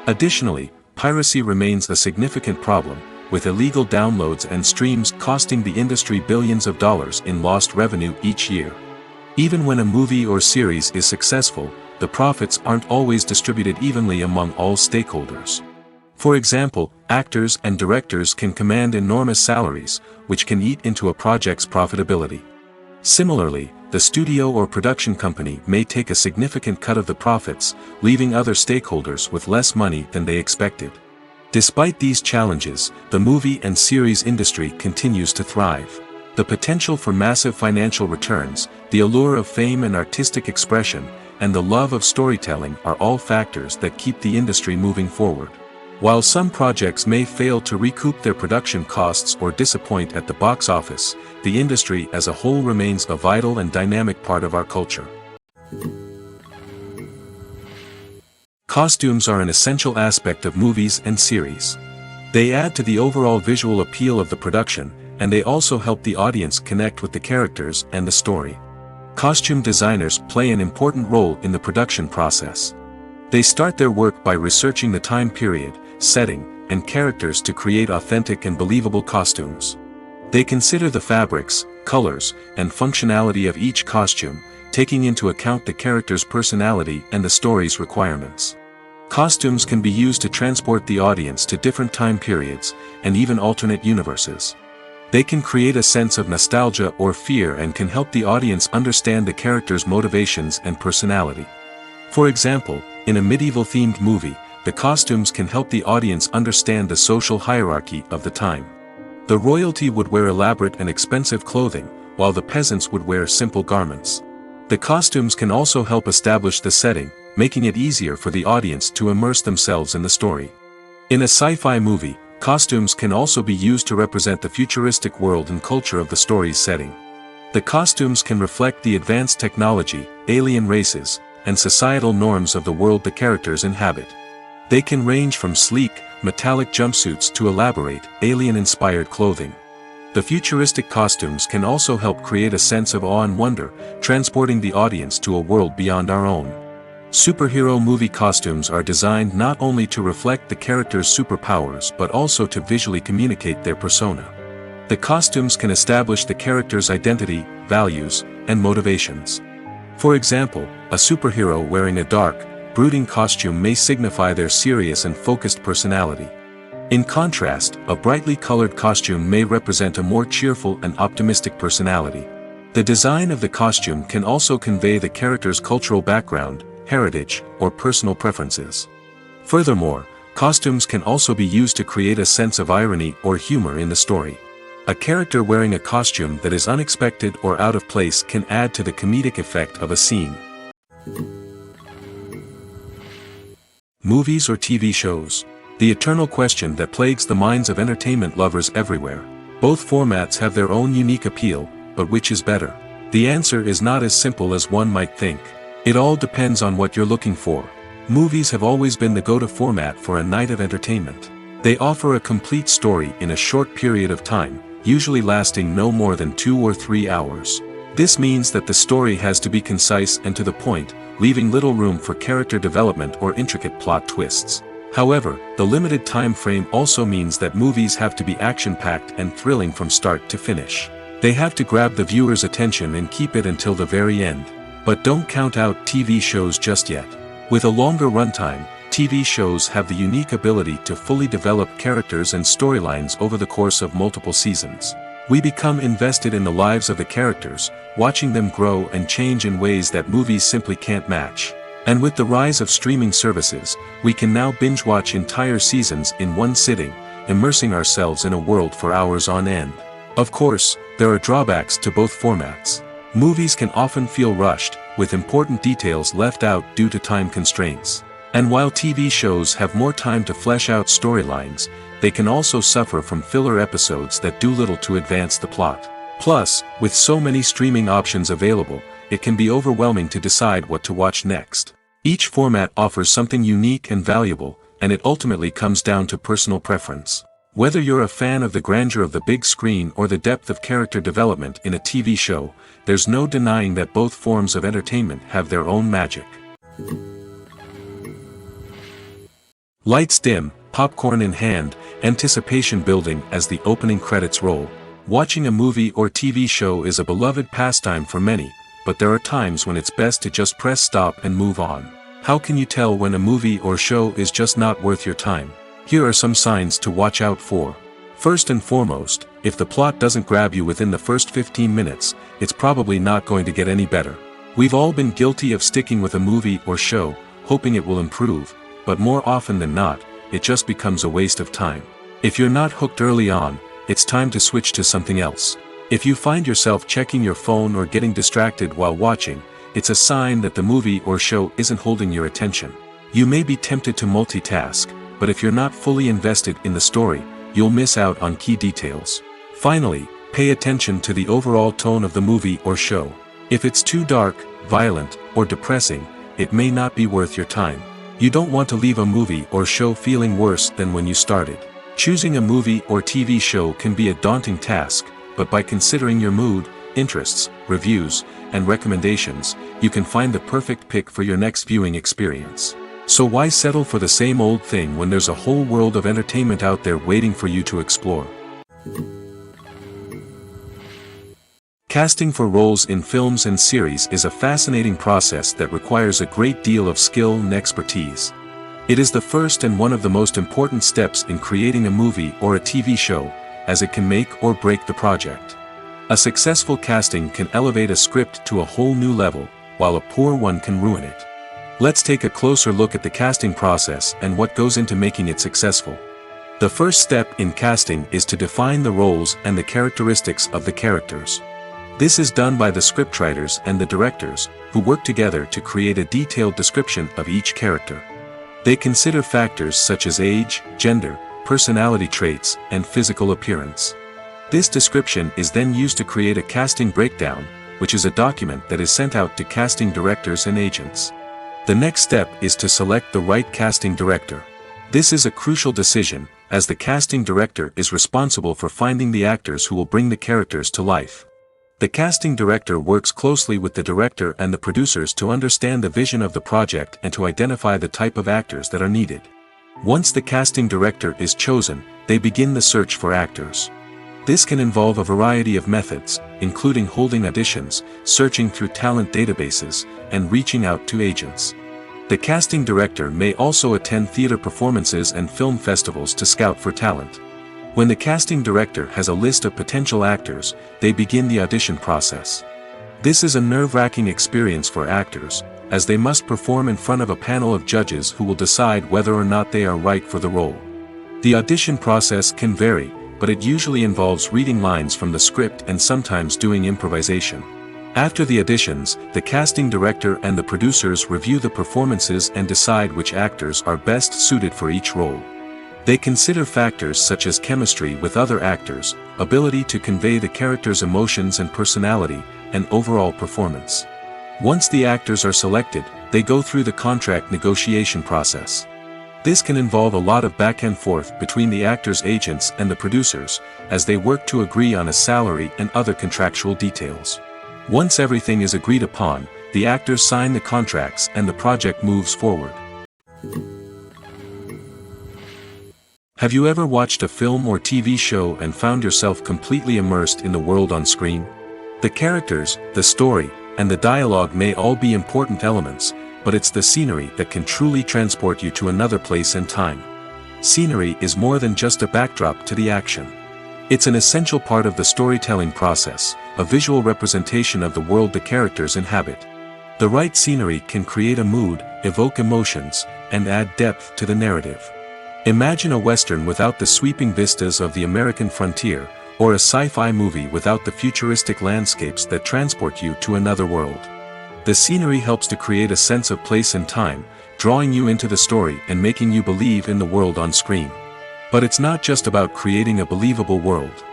Additionally, piracy remains a significant problem, with illegal downloads and streams costing the industry billions of dollars in lost revenue each year. Even when a movie or series is successful, the profits aren't always distributed evenly among all stakeholders. For example, actors and directors can command enormous salaries, which can eat into a project's profitability. Similarly, the studio or production company may take a significant cut of the profits, leaving other stakeholders with less money than they expected. Despite these challenges, the movie and series industry continues to thrive. The potential for massive financial returns, the allure of fame and artistic expression, and the love of storytelling are all factors that keep the industry moving forward. While some projects may fail to recoup their production costs or disappoint at the box office, the industry as a whole remains a vital and dynamic part of our culture. Costumes are an essential aspect of movies and series. They add to the overall visual appeal of the production, and they also help the audience connect with the characters and the story. Costume designers play an important role in the production process. They start their work by researching the time period, setting, and characters to create authentic and believable costumes. They consider the fabrics, colors, and functionality of each costume, taking into account the character's personality and the story's requirements. Costumes can be used to transport the audience to different time periods, and even alternate universes. They can create a sense of nostalgia or fear and can help the audience understand the character's motivations and personality. For example, in a medieval-themed movie, the costumes can help the audience understand the social hierarchy of the time. The royalty would wear elaborate and expensive clothing, while the peasants would wear simple garments. The costumes can also help establish the setting, making it easier for the audience to immerse themselves in the story. In a sci-fi movie, costumes can also be used to represent the futuristic world and culture of the story's setting. The costumes can reflect the advanced technology, alien races, and societal norms of the world the characters inhabit. They can range from sleek, metallic jumpsuits to elaborate, alien-inspired clothing. The futuristic costumes can also help create a sense of awe and wonder, transporting the audience to a world beyond our own. Superhero movie costumes are designed not only to reflect the character's superpowers but also to visually communicate their persona. The costumes can establish the character's identity, values, and motivations. For example, a superhero wearing a dark, brooding costume may signify their serious and focused personality. In contrast, a brightly colored costume may represent a more cheerful and optimistic personality. The design of the costume can also convey the character's cultural background, heritage, or personal preferences. Furthermore, costumes can also be used to create a sense of irony or humor in the story. A character wearing a costume that is unexpected or out of place can add to the comedic effect of a scene. Movies or TV shows? The eternal question that plagues the minds of entertainment lovers everywhere. Both formats have their own unique appeal, but which is better? The answer is not as simple as one might think. It all depends on what you're looking for. Movies have always been the go-to format for a night of entertainment. They offer a complete story in a short period of time, usually lasting no more than 2 or 3 hours. This means that the story has to be concise and to the point, leaving little room for character development or intricate plot twists. However, the limited time frame also means that movies have to be action-packed and thrilling from start to finish. They have to grab the viewer's attention and keep it until the very end. But don't count out TV shows just yet. With a longer runtime, TV shows have the unique ability to fully develop characters and storylines over the course of multiple seasons. We become invested in the lives of the characters, watching them grow and change in ways that movies simply can't match. And with the rise of streaming services, we can now binge-watch entire seasons in one sitting, immersing ourselves in a world for hours on end. Of course, there are drawbacks to both formats. Movies can often feel rushed, with important details left out due to time constraints. And while TV shows have more time to flesh out storylines, they can also suffer from filler episodes that do little to advance the plot. Plus, with so many streaming options available, it can be overwhelming to decide what to watch next. Each format offers something unique and valuable, and it ultimately comes down to personal preference. Whether you're a fan of the grandeur of the big screen or the depth of character development in a TV show, there's no denying that both forms of entertainment have their own magic. Lights dim, popcorn in hand, anticipation building as the opening credits roll. Watching a movie or TV show is a beloved pastime for many, but there are times when it's best to just press stop and move on. How can you tell when a movie or show is just not worth your time? Here are some signs to watch out for. First and foremost, if the plot doesn't grab you within the first 15 minutes, it's probably not going to get any better. We've all been guilty of sticking with a movie or show, hoping it will improve, but more often than not, it just becomes a waste of time. If you're not hooked early on, it's time to switch to something else. If you find yourself checking your phone or getting distracted while watching, it's a sign that the movie or show isn't holding your attention. You may be tempted to multitask, but if you're not fully invested in the story, you'll miss out on key details. Finally, pay attention to the overall tone of the movie or show. If it's too dark, violent, or depressing, it may not be worth your time. You don't want to leave a movie or show feeling worse than when you started. Choosing a movie or TV show can be a daunting task, but by considering your mood, interests, reviews, and recommendations, you can find the perfect pick for your next viewing experience. So why settle for the same old thing when there's a whole world of entertainment out there waiting for you to explore? Casting for roles in films and series is a fascinating process that requires a great deal of skill and expertise. It is the first and one of the most important steps in creating a movie or a TV show, as it can make or break the project. A successful casting can elevate a script to a whole new level, while a poor one can ruin it. Let's take a closer look at the casting process and what goes into making it successful. The first step in casting is to define the roles and the characteristics of the characters. This is done by the scriptwriters and the directors, who work together to create a detailed description of each character. They consider factors such as age, gender, personality traits, and physical appearance. This description is then used to create a casting breakdown, which is a document that is sent out to casting directors and agents. The next step is to select the right casting director. This is a crucial decision, as the casting director is responsible for finding the actors who will bring the characters to life. The casting director works closely with the director and the producers to understand the vision of the project and to identify the type of actors that are needed. Once the casting director is chosen, they begin the search for actors. This can involve a variety of methods, including holding auditions, searching through talent databases, and reaching out to agents. The casting director may also attend theater performances and film festivals to scout for talent. When the casting director has a list of potential actors, they begin the audition process. This is a nerve-wracking experience for actors, as they must perform in front of a panel of judges who will decide whether or not they are right for the role. The audition process can vary, but it usually involves reading lines from the script and sometimes doing improvisation. After the auditions, the casting director and the producers review the performances and decide which actors are best suited for each role. They consider factors such as chemistry with other actors, ability to convey the character's emotions and personality, and overall performance. Once the actors are selected, they go through the contract negotiation process. This can involve a lot of back and forth between the actors' agents and the producers, as they work to agree on a salary and other contractual details. Once everything is agreed upon, the actors sign the contracts and the project moves forward. Have you ever watched a film or TV show and found yourself completely immersed in the world on screen? The characters, the story, and the dialogue may all be important elements, but it's the scenery that can truly transport you to another place and time. Scenery is more than just a backdrop to the action. It's an essential part of the storytelling process, a visual representation of the world the characters inhabit. The right scenery can create a mood, evoke emotions, and add depth to the narrative. Imagine a Western without the sweeping vistas of the American frontier, or a sci-fi movie without the futuristic landscapes that transport you to another world. The scenery helps to create a sense of place and time, drawing you into the story and making you believe in the world on screen. But it's not just about creating a believable world.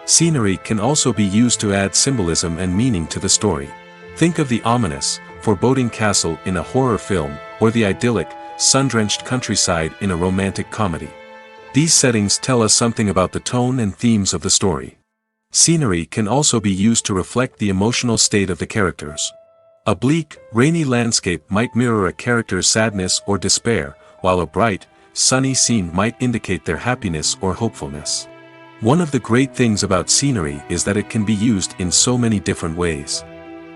Scenery can also be used to add symbolism and meaning to the story. Think of the ominous, foreboding castle in a horror film, or the idyllic, sun-drenched countryside in a romantic comedy. These settings tell us something about the tone and themes of the story. Scenery can also be used to reflect the emotional state of the characters. A bleak, rainy landscape might mirror a character's sadness or despair, while a bright, sunny scene might indicate their happiness or hopefulness. One of the great things about scenery is that it can be used in so many different ways.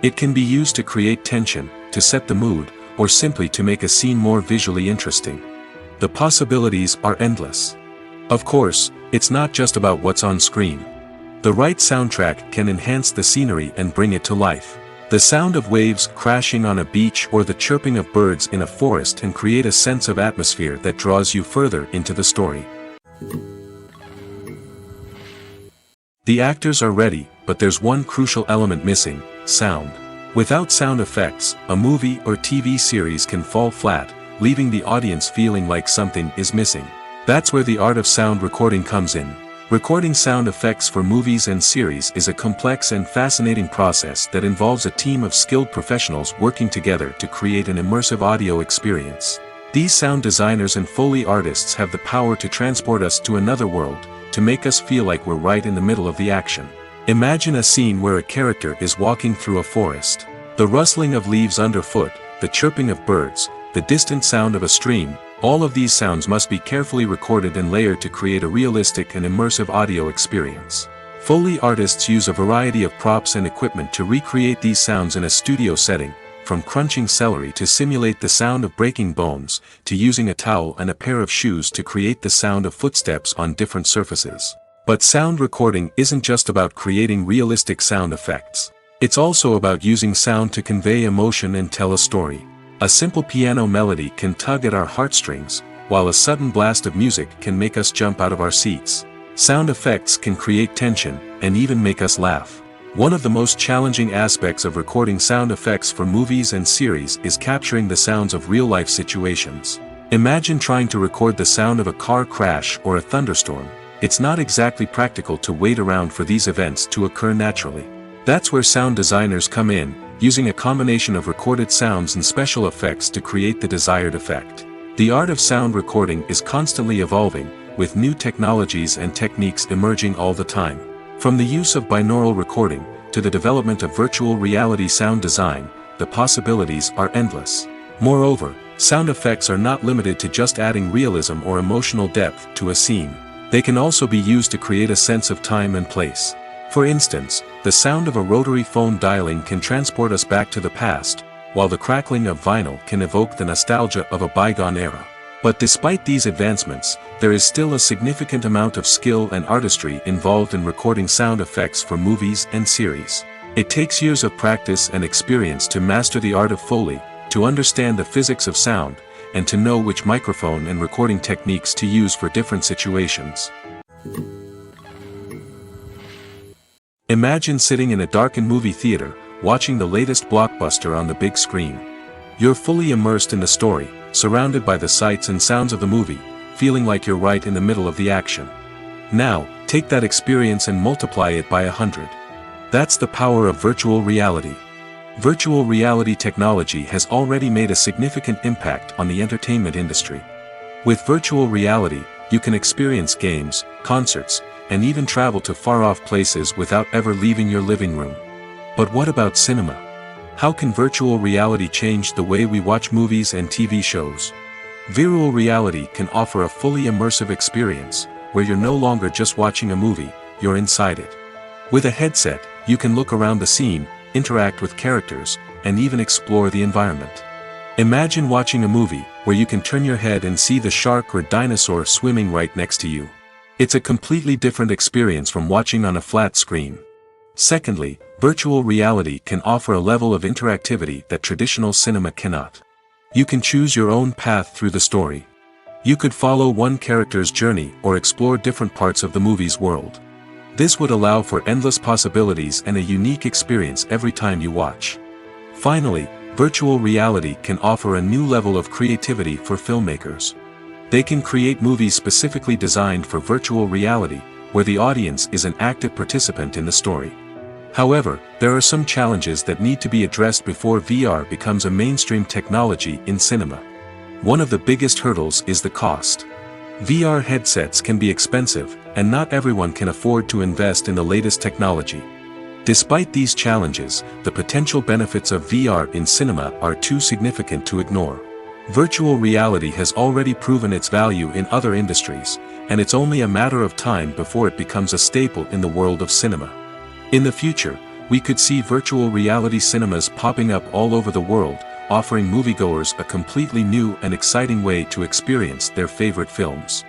It can be used to create tension, to set the mood, or simply to make a scene more visually interesting. The possibilities are endless. Of course, it's not just about what's on screen. The right soundtrack can enhance the scenery and bring it to life. The sound of waves crashing on a beach or the chirping of birds in a forest can create a sense of atmosphere that draws you further into the story. The actors are ready, but there's one crucial element missing: sound. Without sound effects, a movie or TV series can fall flat, leaving the audience feeling like something is missing. That's where the art of sound recording comes in. Recording sound effects for movies and series is a complex and fascinating process that involves a team of skilled professionals working together to create an immersive audio experience. These sound designers and Foley artists have the power to transport us to another world, to make us feel like we're right in the middle of the action. Imagine a scene where a character is walking through a forest. The rustling of leaves underfoot, the chirping of birds, the distant sound of a stream, all of these sounds must be carefully recorded and layered to create a realistic and immersive audio experience. Foley artists use a variety of props and equipment to recreate these sounds in a studio setting, from crunching celery to simulate the sound of breaking bones, to using a towel and a pair of shoes to create the sound of footsteps on different surfaces. But sound recording isn't just about creating realistic sound effects. It's also about using sound to convey emotion and tell a story. A simple piano melody can tug at our heartstrings, while a sudden blast of music can make us jump out of our seats. Sound effects can create tension, and even make us laugh. One of the most challenging aspects of recording sound effects for movies and series is capturing the sounds of real-life situations. Imagine trying to record the sound of a car crash or a thunderstorm. It's not exactly practical to wait around for these events to occur naturally. That's where sound designers come in, using a combination of recorded sounds and special effects to create the desired effect. The art of sound recording is constantly evolving, with new technologies and techniques emerging all the time. From the use of binaural recording, to the development of virtual reality sound design, the possibilities are endless. Moreover, sound effects are not limited to just adding realism or emotional depth to a scene. They can also be used to create a sense of time and place. For instance, the sound of a rotary phone dialing can transport us back to the past, while the crackling of vinyl can evoke the nostalgia of a bygone era. But despite these advancements, there is still a significant amount of skill and artistry involved in recording sound effects for movies and series. It takes years of practice and experience to master the art of Foley, to understand the physics of sound, and to know which microphone and recording techniques to use for different situations. Imagine sitting in a darkened movie theater, watching the latest blockbuster on the big screen. You're fully immersed in the story, surrounded by the sights and sounds of the movie, feeling like you're right in the middle of the action. Now, take that experience and multiply it by 100. That's the power of virtual reality. Virtual reality technology has already made a significant impact on the entertainment industry. With virtual reality, you can experience games, concerts, and even travel to far-off places without ever leaving your living room. But what about cinema? How can virtual reality change the way we watch movies and TV shows? Virtual reality can offer a fully immersive experience, where you're no longer just watching a movie, you're inside it. With a headset, you can look around the scene, interact with characters, and even explore the environment. Imagine watching a movie, where you can turn your head and see the shark or dinosaur swimming right next to you. It's a completely different experience from watching on a flat screen. Secondly, virtual reality can offer a level of interactivity that traditional cinema cannot. You can choose your own path through the story. You could follow one character's journey or explore different parts of the movie's world. This would allow for endless possibilities and a unique experience every time you watch. Finally, virtual reality can offer a new level of creativity for filmmakers. They can create movies specifically designed for virtual reality, where the audience is an active participant in the story. However, there are some challenges that need to be addressed before VR becomes a mainstream technology in cinema. One of the biggest hurdles is the cost. VR headsets can be expensive, and not everyone can afford to invest in the latest technology. Despite these challenges, the potential benefits of VR in cinema are too significant to ignore. Virtual reality has already proven its value in other industries, and it's only a matter of time before it becomes a staple in the world of cinema. In the future, we could see virtual reality cinemas popping up all over the world, offering moviegoers a completely new and exciting way to experience their favorite films.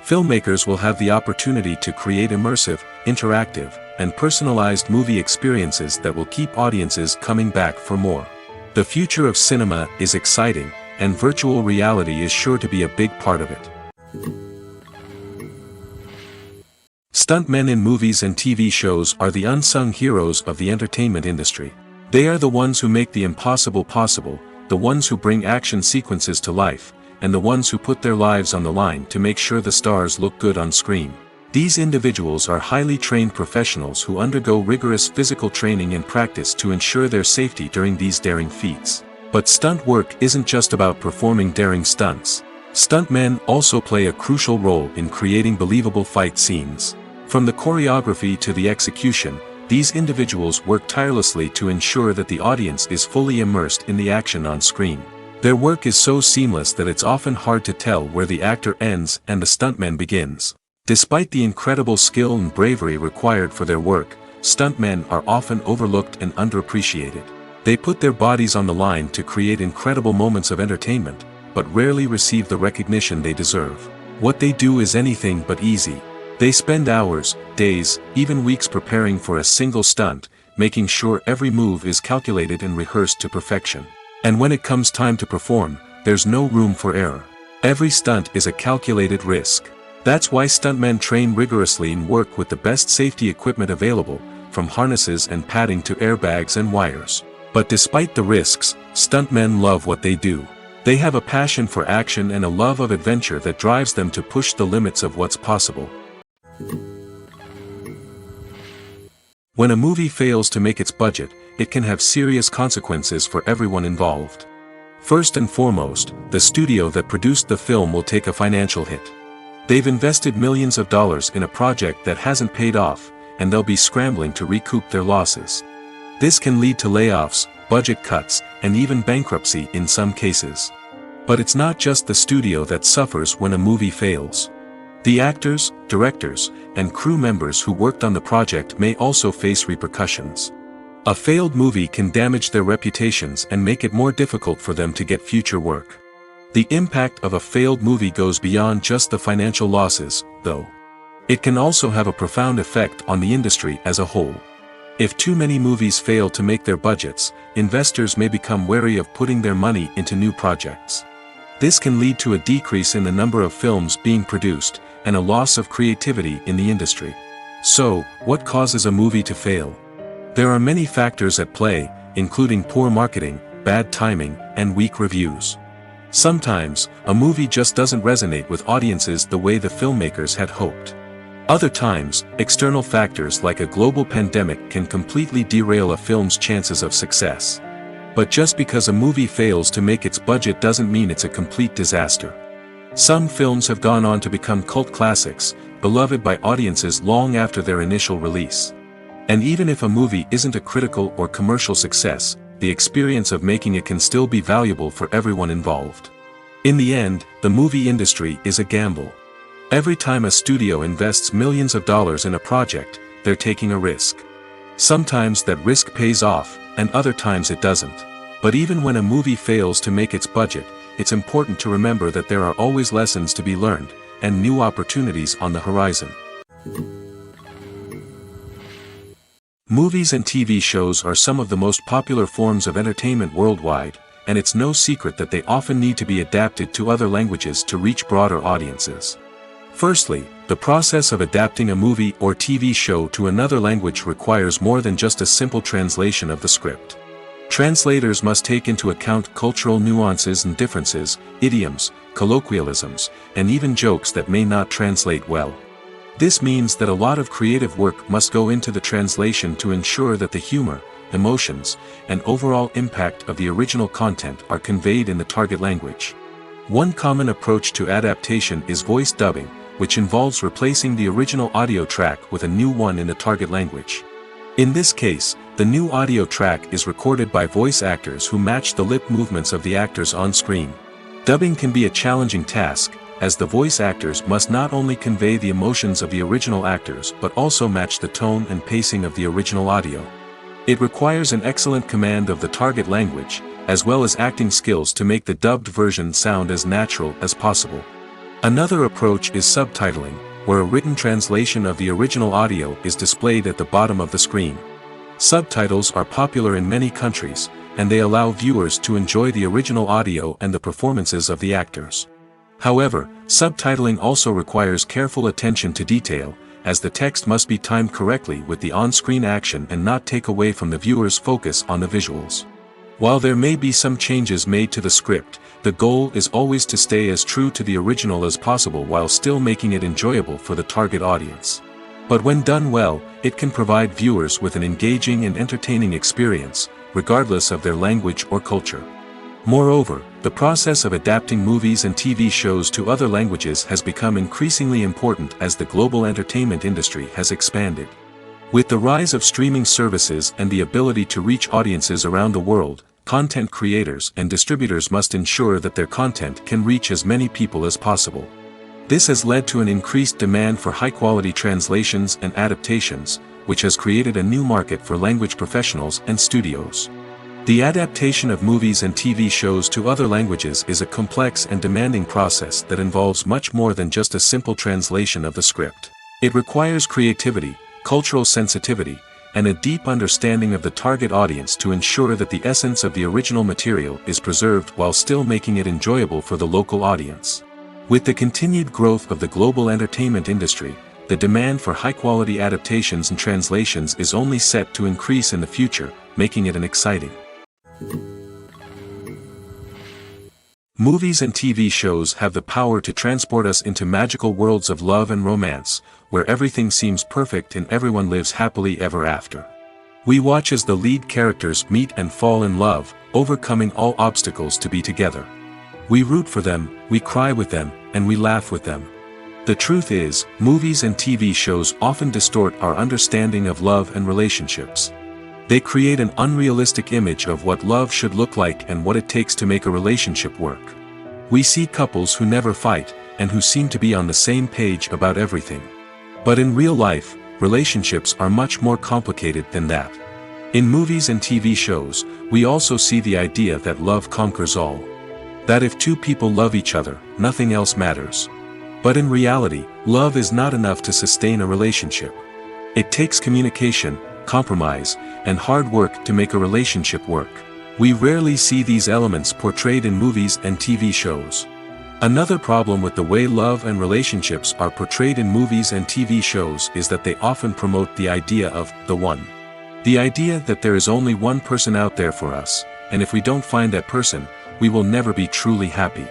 Filmmakers will have the opportunity to create immersive, interactive, and personalized movie experiences that will keep audiences coming back for more. The future of cinema is exciting, and virtual reality is sure to be a big part of it. Stuntmen in movies and TV shows are the unsung heroes of the entertainment industry. They are the ones who make the impossible possible, the ones who bring action sequences to life, and the ones who put their lives on the line to make sure the stars look good on screen. These individuals are highly trained professionals who undergo rigorous physical training and practice to ensure their safety during these daring feats. But stunt work isn't just about performing daring stunts. Stuntmen also play a crucial role in creating believable fight scenes. From the choreography to the execution, these individuals work tirelessly to ensure that the audience is fully immersed in the action on screen. Their work is so seamless that it's often hard to tell where the actor ends and the stuntman begins. Despite the incredible skill and bravery required for their work, stuntmen are often overlooked and underappreciated. They put their bodies on the line to create incredible moments of entertainment, but rarely receive the recognition they deserve. What they do is anything but easy. They spend hours, days, even weeks preparing for a single stunt, making sure every move is calculated and rehearsed to perfection. And when it comes time to perform, there's no room for error. Every stunt is a calculated risk. That's why stuntmen train rigorously and work with the best safety equipment available, from harnesses and padding to airbags and wires. But despite the risks, stuntmen love what they do. They have a passion for action and a love of adventure that drives them to push the limits of what's possible. When a movie fails to make its budget, it can have serious consequences for everyone involved. First and foremost, the studio that produced the film will take a financial hit. They've invested millions of dollars in a project that hasn't paid off, and they'll be scrambling to recoup their losses. This can lead to layoffs, budget cuts, and even bankruptcy in some cases. But it's not just the studio that suffers when a movie fails. The actors, directors, and crew members who worked on the project may also face repercussions. A failed movie can damage their reputations and make it more difficult for them to get future work. The impact of a failed movie goes beyond just the financial losses, though. It can also have a profound effect on the industry as a whole. If too many movies fail to make their budgets, investors may become wary of putting their money into new projects. This can lead to a decrease in the number of films being produced, and a loss of creativity in the industry. So, what causes a movie to fail? There are many factors at play, including poor marketing, bad timing, and weak reviews. Sometimes, a movie just doesn't resonate with audiences the way the filmmakers had hoped. Other times, external factors like a global pandemic can completely derail a film's chances of success. But just because a movie fails to make its budget doesn't mean it's a complete disaster. Some films have gone on to become cult classics, beloved by audiences long after their initial release. And even if a movie isn't a critical or commercial success, the experience of making it can still be valuable for everyone involved. In the end, the movie industry is a gamble. Every time a studio invests millions of dollars in a project, they're taking a risk. Sometimes that risk pays off, and other times it doesn't. But even when a movie fails to make its budget, it's important to remember that there are always lessons to be learned, and new opportunities on the horizon. Movies and TV shows are some of the most popular forms of entertainment worldwide, and it's no secret that they often need to be adapted to other languages to reach broader audiences. Firstly, the process of adapting a movie or TV show to another language requires more than just a simple translation of the script. Translators must take into account cultural nuances and differences, idioms, colloquialisms, and even jokes that may not translate well. This means that a lot of creative work must go into the translation to ensure that the humor, emotions, and overall impact of the original content are conveyed in the target language. One common approach to adaptation is voice dubbing, which involves replacing the original audio track with a new one in the target language. In this case, the new audio track is recorded by voice actors who match the lip movements of the actors on screen. Dubbing can be a challenging task, as the voice actors must not only convey the emotions of the original actors but also match the tone and pacing of the original audio. It requires an excellent command of the target language, as well as acting skills to make the dubbed version sound as natural as possible. Another approach is subtitling, where a written translation of the original audio is displayed at the bottom of the screen. Subtitles are popular in many countries, and they allow viewers to enjoy the original audio and the performances of the actors. However, subtitling also requires careful attention to detail, as the text must be timed correctly with the on-screen action and not take away from the viewer's focus on the visuals. While there may be some changes made to the script, the goal is always to stay as true to the original as possible while still making it enjoyable for the target audience. But when done well, it can provide viewers with an engaging and entertaining experience, regardless of their language or culture. Moreover, the process of adapting movies and TV shows to other languages has become increasingly important as the global entertainment industry has expanded. With the rise of streaming services and the ability to reach audiences around the world, content creators and distributors must ensure that their content can reach as many people as possible. This has led to an increased demand for high-quality translations and adaptations, which has created a new market for language professionals and studios. The adaptation of movies and TV shows to other languages is a complex and demanding process that involves much more than just a simple translation of the script. It requires creativity, cultural sensitivity, and a deep understanding of the target audience to ensure that the essence of the original material is preserved while still making it enjoyable for the local audience. With the continued growth of the global entertainment industry, the demand for high-quality adaptations and translations is only set to increase in the future, making it an exciting. Movies and TV shows have the power to transport us into magical worlds of love and romance, where everything seems perfect and everyone lives happily ever after. We watch as the lead characters meet and fall in love, overcoming all obstacles to be together. We root for them, we cry with them, and we laugh with them. The truth is, movies and TV shows often distort our understanding of love and relationships. They create an unrealistic image of what love should look like and what it takes to make a relationship work. We see couples who never fight, and who seem to be on the same page about everything. But in real life, relationships are much more complicated than that. In movies and TV shows, we also see the idea that love conquers all. That if two people love each other, nothing else matters. But in reality, love is not enough to sustain a relationship. It takes communication, compromise, and hard work to make a relationship work. We rarely see these elements portrayed in movies and TV shows. Another problem with the way love and relationships are portrayed in movies and TV shows is that they often promote the idea of the one. The idea that there is only one person out there for us, and if we don't find that person, we will never be truly happy.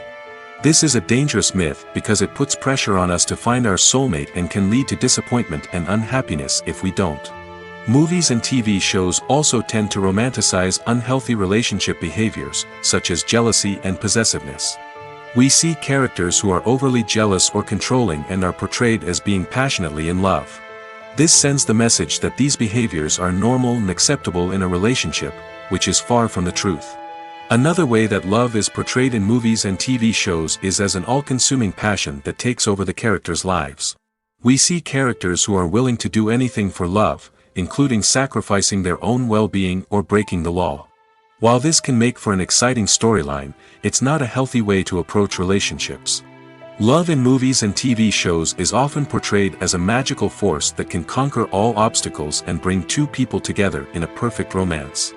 This is a dangerous myth because it puts pressure on us to find our soulmate and can lead to disappointment and unhappiness if we don't. Movies and TV shows also tend to romanticize unhealthy relationship behaviors, such as jealousy and possessiveness. We see characters who are overly jealous or controlling and are portrayed as being passionately in love. This sends the message that these behaviors are normal and acceptable in a relationship, which is far from the truth. Another way that love is portrayed in movies and TV shows is as an all-consuming passion that takes over the characters' lives. We see characters who are willing to do anything for love, including sacrificing their own well-being or breaking the law. While this can make for an exciting storyline, it's not a healthy way to approach relationships. Love in movies and TV shows is often portrayed as a magical force that can conquer all obstacles and bring two people together in a perfect romance.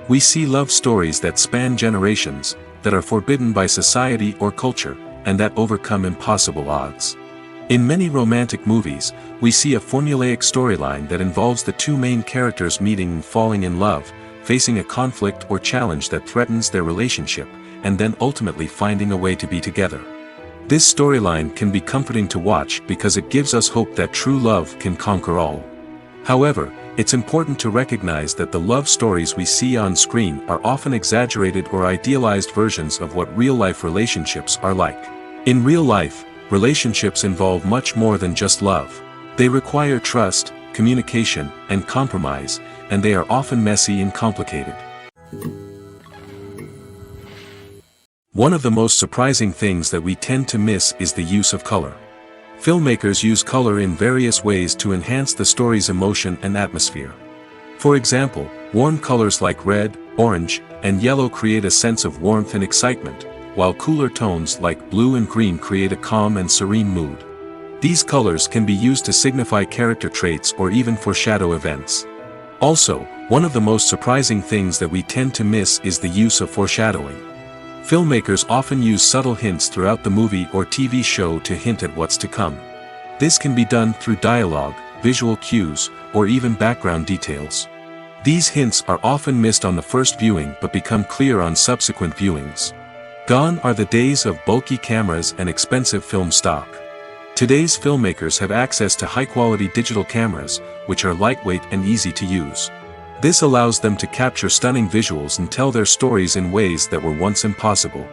We see love stories that span generations, that are forbidden by society or culture, and that overcome impossible odds. In many romantic movies, we see a formulaic storyline that involves the two main characters meeting and falling in love, facing a conflict or challenge that threatens their relationship, and then ultimately finding a way to be together. This storyline can be comforting to watch because it gives us hope that true love can conquer all. However, it's important to recognize that the love stories we see on screen are often exaggerated or idealized versions of what real-life relationships are like. In real life, relationships involve much more than just love. They require trust, communication, and compromise, and they are often messy and complicated. One of the most surprising things that we tend to miss is the use of color. Filmmakers use color in various ways to enhance the story's emotion and atmosphere. For example, warm colors like red, orange, and yellow create a sense of warmth and excitement, while cooler tones like blue and green create a calm and serene mood. These colors can be used to signify character traits or even foreshadow events. Also, one of the most surprising things that we tend to miss is the use of foreshadowing. Filmmakers often use subtle hints throughout the movie or TV show to hint at what's to come. This can be done through dialogue, visual cues, or even background details. These hints are often missed on the first viewing but become clear on subsequent viewings. Gone are the days of bulky cameras and expensive film stock. Today's filmmakers have access to high-quality digital cameras, which are lightweight and easy to use. This allows them to capture stunning visuals and tell their stories in ways that were once impossible.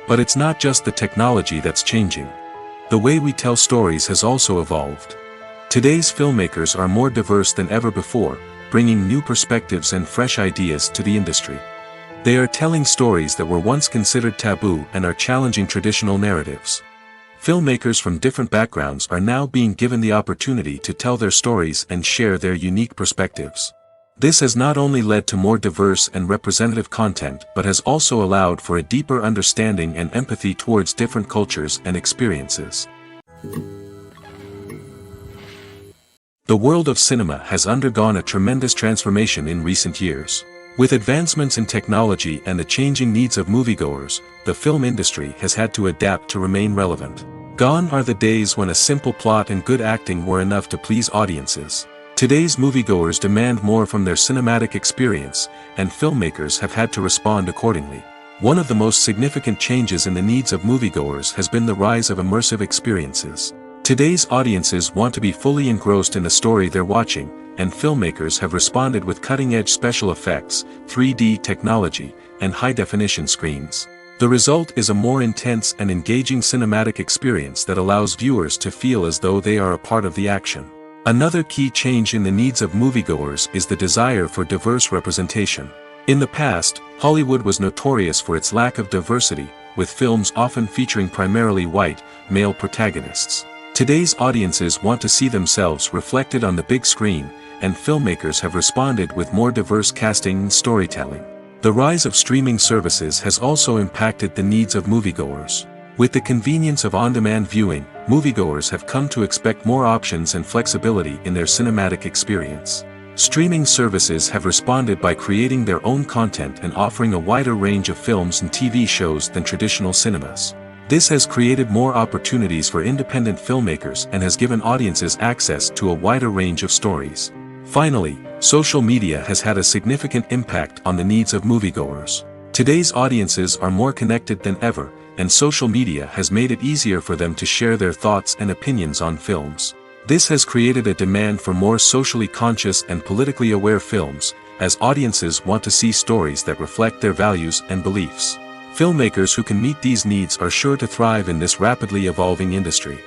But it's not just the technology that's changing. The way we tell stories has also evolved. Today's filmmakers are more diverse than ever before, bringing new perspectives and fresh ideas to the industry. They are telling stories that were once considered taboo and are challenging traditional narratives. Filmmakers from different backgrounds are now being given the opportunity to tell their stories and share their unique perspectives. This has not only led to more diverse and representative content but has also allowed for a deeper understanding and empathy towards different cultures and experiences. The world of cinema has undergone a tremendous transformation in recent years. With advancements in technology and the changing needs of moviegoers, the film industry has had to adapt to remain relevant. Gone are the days when a simple plot and good acting were enough to please audiences. Today's moviegoers demand more from their cinematic experience, and filmmakers have had to respond accordingly. One of the most significant changes in the needs of moviegoers has been the rise of immersive experiences. Today's audiences want to be fully engrossed in the story they're watching, and filmmakers have responded with cutting-edge special effects, 3D technology, and high-definition screens. The result is a more intense and engaging cinematic experience that allows viewers to feel as though they are a part of the action. Another key change in the needs of moviegoers is the desire for diverse representation. In the past, Hollywood was notorious for its lack of diversity, with films often featuring primarily white, male protagonists. Today's audiences want to see themselves reflected on the big screen, and filmmakers have responded with more diverse casting and storytelling. The rise of streaming services has also impacted the needs of moviegoers. With the convenience of on-demand viewing, moviegoers have come to expect more options and flexibility in their cinematic experience. Streaming services have responded by creating their own content and offering a wider range of films and TV shows than traditional cinemas. This has created more opportunities for independent filmmakers and has given audiences access to a wider range of stories. Finally, social media has had a significant impact on the needs of moviegoers. Today's audiences are more connected than ever, and social media has made it easier for them to share their thoughts and opinions on films. This has created a demand for more socially conscious and politically aware films, as audiences want to see stories that reflect their values and beliefs. Filmmakers who can meet these needs are sure to thrive in this rapidly evolving industry.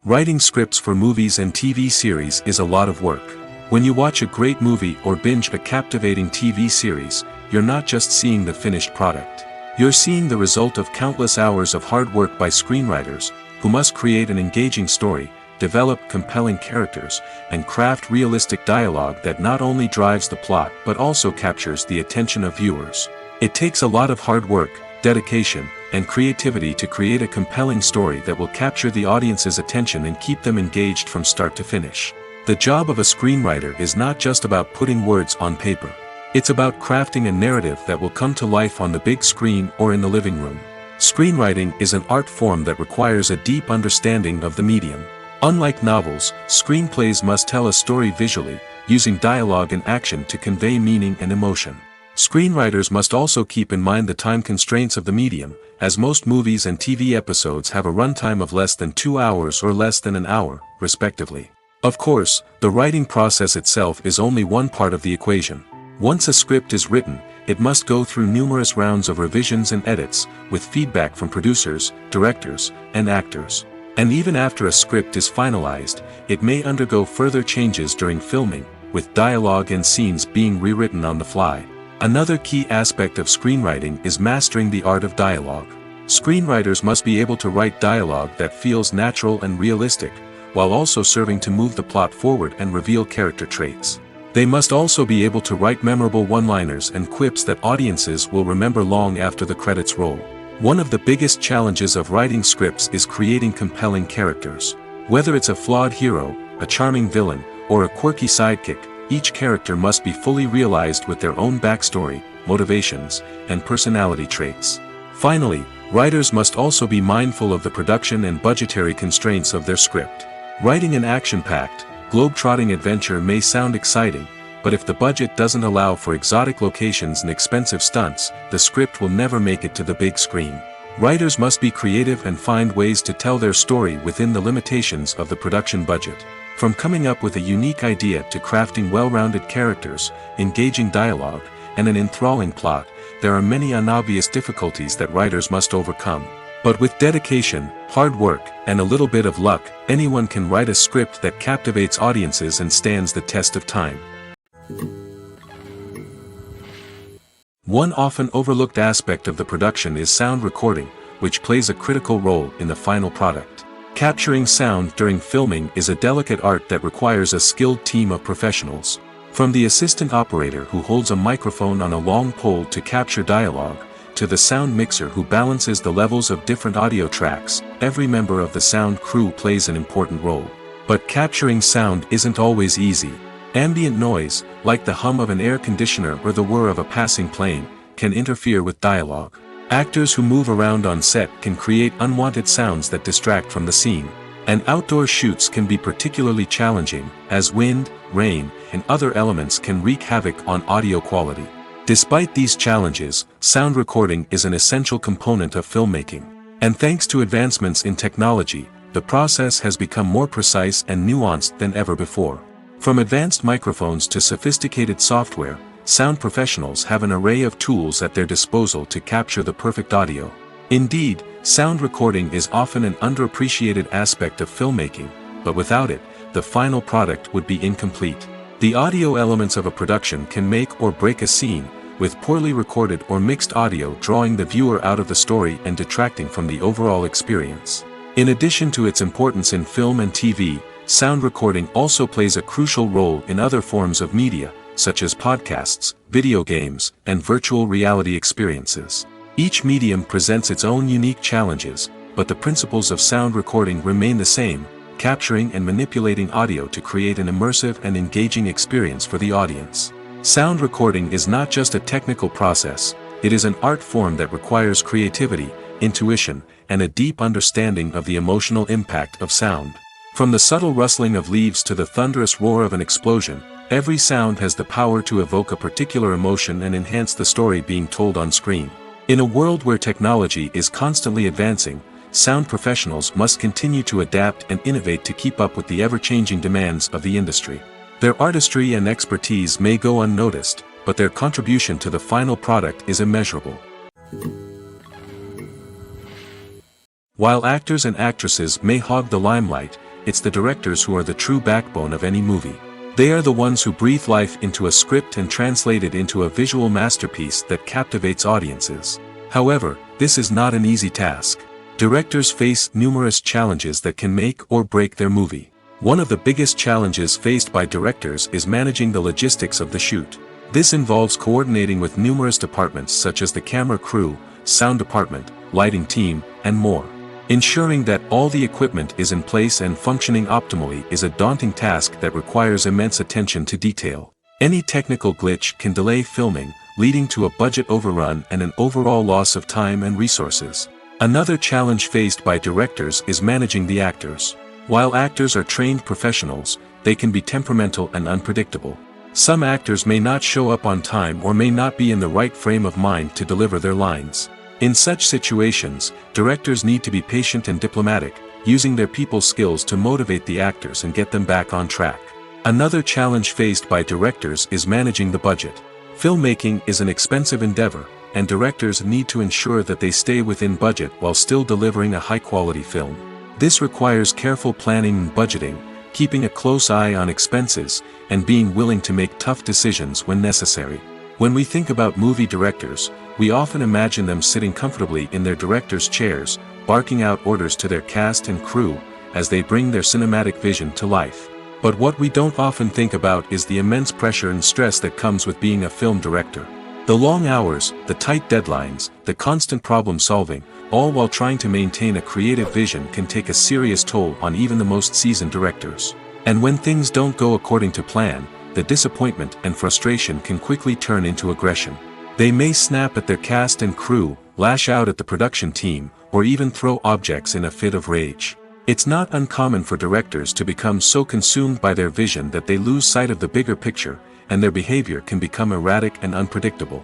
Writing scripts for movies and TV series is a lot of work. When you watch a great movie or binge a captivating TV series, you're not just seeing the finished product. You're seeing the result of countless hours of hard work by screenwriters, who must create an engaging story, develop compelling characters, and craft realistic dialogue that not only drives the plot but also captures the attention of viewers. It takes a lot of hard work, dedication, and creativity to create a compelling story that will capture the audience's attention and keep them engaged from start to finish. The job of a screenwriter is not just about putting words on paper. It's about crafting a narrative that will come to life on the big screen or in the living room. Screenwriting is an art form that requires a deep understanding of the medium. Unlike novels, screenplays must tell a story visually, using dialogue and action to convey meaning and emotion. Screenwriters must also keep in mind the time constraints of the medium, as most movies and TV episodes have a runtime of less than 2 hours or less than an hour, respectively. Of course, the writing process itself is only one part of the equation. Once a script is written, it must go through numerous rounds of revisions and edits, with feedback from producers, directors, and actors. And even after a script is finalized, it may undergo further changes during filming, with dialogue and scenes being rewritten on the fly. Another key aspect of screenwriting is mastering the art of dialogue. Screenwriters must be able to write dialogue that feels natural and realistic, while also serving to move the plot forward and reveal character traits. They must also be able to write memorable one-liners and quips that audiences will remember long after the credits roll. One of the biggest challenges of writing scripts is creating compelling characters. Whether it's a flawed hero, a charming villain, or a quirky sidekick, each character must be fully realized with their own backstory, motivations, and personality traits. Finally, writers must also be mindful of the production and budgetary constraints of their script. Writing an action-packed, globe-trotting adventure may sound exciting, but if the budget doesn't allow for exotic locations and expensive stunts, the script will never make it to the big screen. Writers must be creative and find ways to tell their story within the limitations of the production budget. From coming up with a unique idea to crafting well-rounded characters, engaging dialogue, and an enthralling plot, there are many unobvious difficulties that writers must overcome. But with dedication, hard work, and a little bit of luck, anyone can write a script that captivates audiences and stands the test of time. One often overlooked aspect of the production is sound recording, which plays a critical role in the final product. Capturing sound during filming is a delicate art that requires a skilled team of professionals. From the assistant operator who holds a microphone on a long pole to capture dialogue, to the sound mixer who balances the levels of different audio tracks, every member of the sound crew plays an important role. But capturing sound isn't always easy. Ambient noise, like the hum of an air conditioner or the whir of a passing plane, can interfere with dialogue. Actors who move around on set can create unwanted sounds that distract from the scene. And outdoor shoots can be particularly challenging, as wind, rain, and other elements can wreak havoc on audio quality. Despite these challenges, sound recording is an essential component of filmmaking. And thanks to advancements in technology, the process has become more precise and nuanced than ever before. From advanced microphones to sophisticated software, sound professionals have an array of tools at their disposal to capture the perfect audio. Indeed, sound recording is often an underappreciated aspect of filmmaking, but without it, the final product would be incomplete. The audio elements of a production can make or break a scene, with poorly recorded or mixed audio drawing the viewer out of the story and detracting from the overall experience. In addition to its importance in film and TV, sound recording also plays a crucial role in other forms of media, such as podcasts, video games, and virtual reality experiences. Each medium presents its own unique challenges, but the principles of sound recording remain the same: capturing and manipulating audio to create an immersive and engaging experience for the audience. Sound recording is not just a technical process, it is an art form that requires creativity, intuition, and a deep understanding of the emotional impact of sound. From the subtle rustling of leaves to the thunderous roar of an explosion, every sound has the power to evoke a particular emotion and enhance the story being told on screen. In a world where technology is constantly advancing, sound professionals must continue to adapt and innovate to keep up with the ever-changing demands of the industry. Their artistry and expertise may go unnoticed, but their contribution to the final product is immeasurable. While actors and actresses may hog the limelight, it's the directors who are the true backbone of any movie. They are the ones who breathe life into a script and translate it into a visual masterpiece that captivates audiences. However, this is not an easy task. Directors face numerous challenges that can make or break their movie. One of the biggest challenges faced by directors is managing the logistics of the shoot. This involves coordinating with numerous departments such as the camera crew, sound department, lighting team, and more. Ensuring that all the equipment is in place and functioning optimally is a daunting task that requires immense attention to detail. Any technical glitch can delay filming, leading to a budget overrun and an overall loss of time and resources. Another challenge faced by directors is managing the actors. While actors are trained professionals, they can be temperamental and unpredictable. Some actors may not show up on time or may not be in the right frame of mind to deliver their lines. In such situations, directors need to be patient and diplomatic, using their people skills to motivate the actors and get them back on track. Another challenge faced by directors is managing the budget. Filmmaking is an expensive endeavor, and directors need to ensure that they stay within budget while still delivering a high-quality film. This requires careful planning and budgeting, keeping a close eye on expenses, and being willing to make tough decisions when necessary. When we think about movie directors, we often imagine them sitting comfortably in their director's chairs, barking out orders to their cast and crew, as they bring their cinematic vision to life. But what we don't often think about is the immense pressure and stress that comes with being a film director. The long hours, the tight deadlines, the constant problem solving, all while trying to maintain a creative vision can take a serious toll on even the most seasoned directors. And when things don't go according to plan, the disappointment and frustration can quickly turn into aggression. They may snap at their cast and crew, lash out at the production team, or even throw objects in a fit of rage. It's not uncommon for directors to become so consumed by their vision that they lose sight of the bigger picture, and their behavior can become erratic and unpredictable.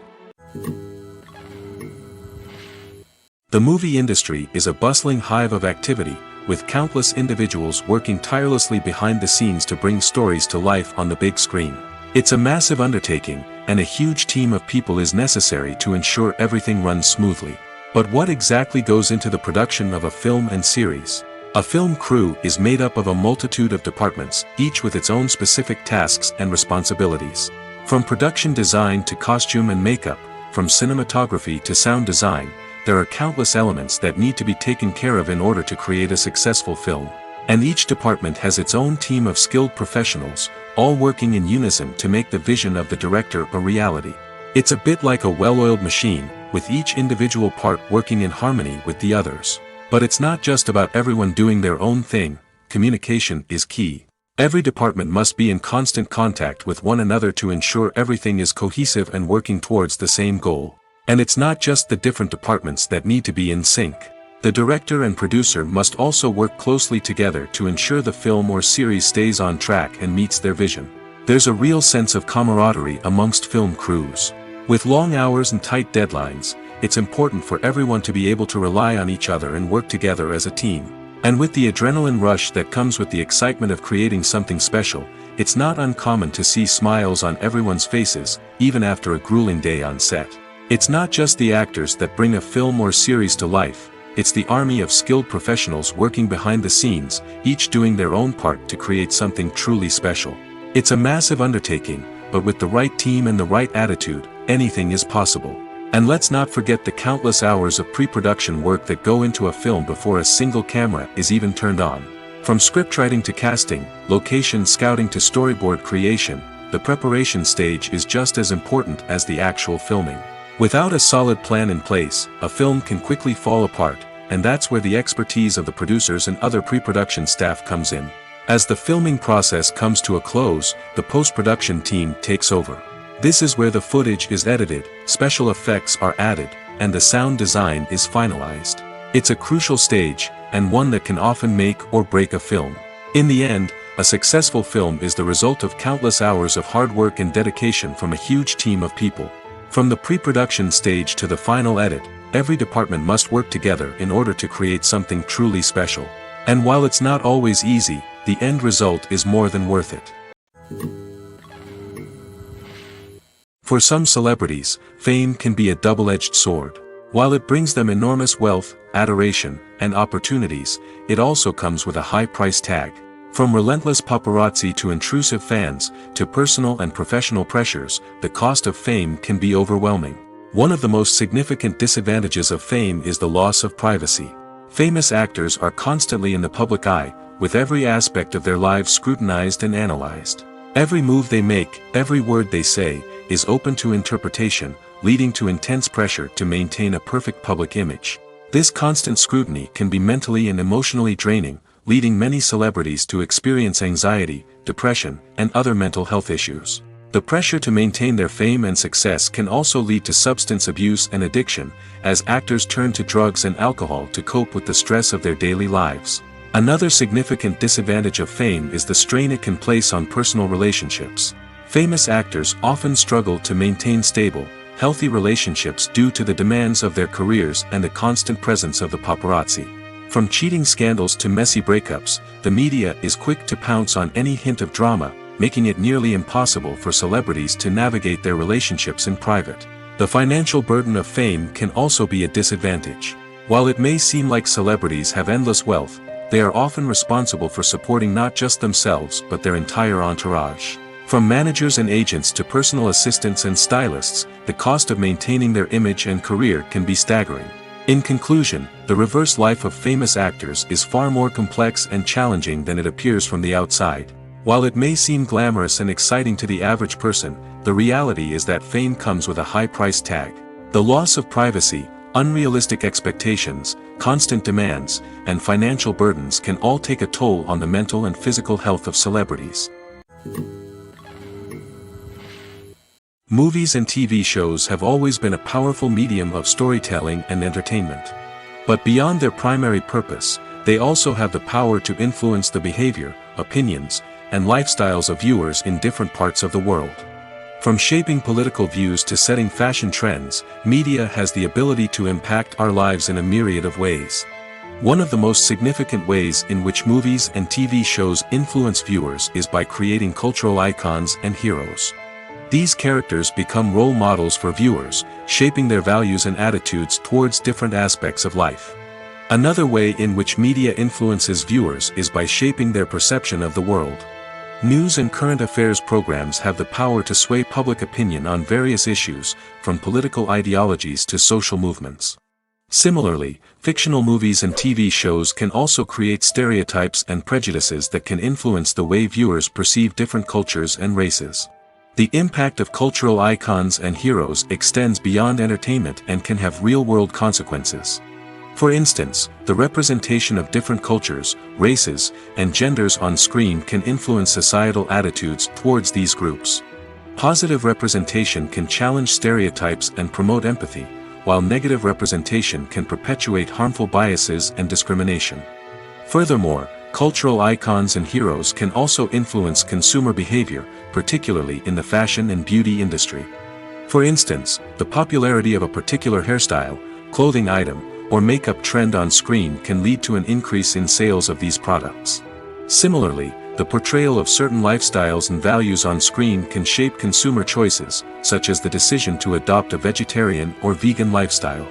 The movie industry is a bustling hive of activity, with countless individuals working tirelessly behind the scenes to bring stories to life on the big screen. It's a massive undertaking, and a huge team of people is necessary to ensure everything runs smoothly. But what exactly goes into the production of a film and series? A film crew is made up of a multitude of departments, each with its own specific tasks and responsibilities. From production design to costume and makeup, from cinematography to sound design, there are countless elements that need to be taken care of in order to create a successful film. And each department has its own team of skilled professionals, all working in unison to make the vision of the director a reality. It's a bit like a well-oiled machine, with each individual part working in harmony with the others. But it's not just about everyone doing their own thing. Communication is key. Every department must be in constant contact with one another to ensure everything is cohesive and working towards the same goal. And it's not just the different departments that need to be in sync. The director and producer must also work closely together to ensure the film or series stays on track and meets their vision. There's a real sense of camaraderie amongst film crews. With long hours and tight deadlines, it's important for everyone to be able to rely on each other and work together as a team. And with the adrenaline rush that comes with the excitement of creating something special, it's not uncommon to see smiles on everyone's faces, even after a grueling day on set. It's not just the actors that bring a film or series to life, it's the army of skilled professionals working behind the scenes, each doing their own part to create something truly special. It's a massive undertaking, but with the right team and the right attitude, anything is possible. And let's not forget the countless hours of pre-production work that go into a film before a single camera is even turned on. From scriptwriting to casting, location scouting to storyboard creation, the preparation stage is just as important as the actual filming. Without a solid plan in place, a film can quickly fall apart, and that's where the expertise of the producers and other pre-production staff comes in. As the filming process comes to a close, the post-production team takes over. This is where the footage is edited, special effects are added, and the sound design is finalized. It's a crucial stage, and one that can often make or break a film. In the end, a successful film is the result of countless hours of hard work and dedication from a huge team of people. From the pre-production stage to the final edit, every department must work together in order to create something truly special. And while it's not always easy, the end result is more than worth it. For some celebrities, fame can be a double-edged sword. While it brings them enormous wealth, adoration, and opportunities, it also comes with a high price tag. From relentless paparazzi to intrusive fans, to personal and professional pressures, the cost of fame can be overwhelming. One of the most significant disadvantages of fame is the loss of privacy. Famous actors are constantly in the public eye, with every aspect of their lives scrutinized and analyzed. Every move they make, every word they say, is open to interpretation, leading to intense pressure to maintain a perfect public image. This constant scrutiny can be mentally and emotionally draining, leading many celebrities to experience anxiety, depression, and other mental health issues. The pressure to maintain their fame and success can also lead to substance abuse and addiction, as actors turn to drugs and alcohol to cope with the stress of their daily lives. Another significant disadvantage of fame is the strain it can place on personal relationships. Famous actors often struggle to maintain stable, healthy relationships due to the demands of their careers and the constant presence of the paparazzi. From cheating scandals to messy breakups, the media is quick to pounce on any hint of drama, making it nearly impossible for celebrities to navigate their relationships in private. The financial burden of fame can also be a disadvantage. While it may seem like celebrities have endless wealth, they are often responsible for supporting not just themselves but their entire entourage. From managers and agents to personal assistants and stylists, the cost of maintaining their image and career can be staggering. In conclusion, the reverse life of famous actors is far more complex and challenging than it appears from the outside. While it may seem glamorous and exciting to the average person, the reality is that fame comes with a high price tag. The loss of privacy, unrealistic expectations, constant demands, and financial burdens can all take a toll on the mental and physical health of celebrities. Movies and TV shows have always been a powerful medium of storytelling and entertainment. But beyond their primary purpose, they also have the power to influence the behavior, opinions, and lifestyles of viewers in different parts of the world. From shaping political views to setting fashion trends, media has the ability to impact our lives in a myriad of ways. One of the most significant ways in which movies and TV shows influence viewers is by creating cultural icons and heroes. These characters become role models for viewers, shaping their values and attitudes towards different aspects of life. Another way in which media influences viewers is by shaping their perception of the world. News and current affairs programs have the power to sway public opinion on various issues, from political ideologies to social movements. Similarly, fictional movies and TV shows can also create stereotypes and prejudices that can influence the way viewers perceive different cultures and races. The impact of cultural icons and heroes extends beyond entertainment and can have real-world consequences. For instance, the representation of different cultures, races, and genders on screen can influence societal attitudes towards these groups. Positive representation can challenge stereotypes and promote empathy, while negative representation can perpetuate harmful biases and discrimination. Furthermore, cultural icons and heroes can also influence consumer behavior, particularly in the fashion and beauty industry. For instance, the popularity of a particular hairstyle, clothing item, or makeup trend on screen can lead to an increase in sales of these products. Similarly, the portrayal of certain lifestyles and values on screen can shape consumer choices, such as the decision to adopt a vegetarian or vegan lifestyle.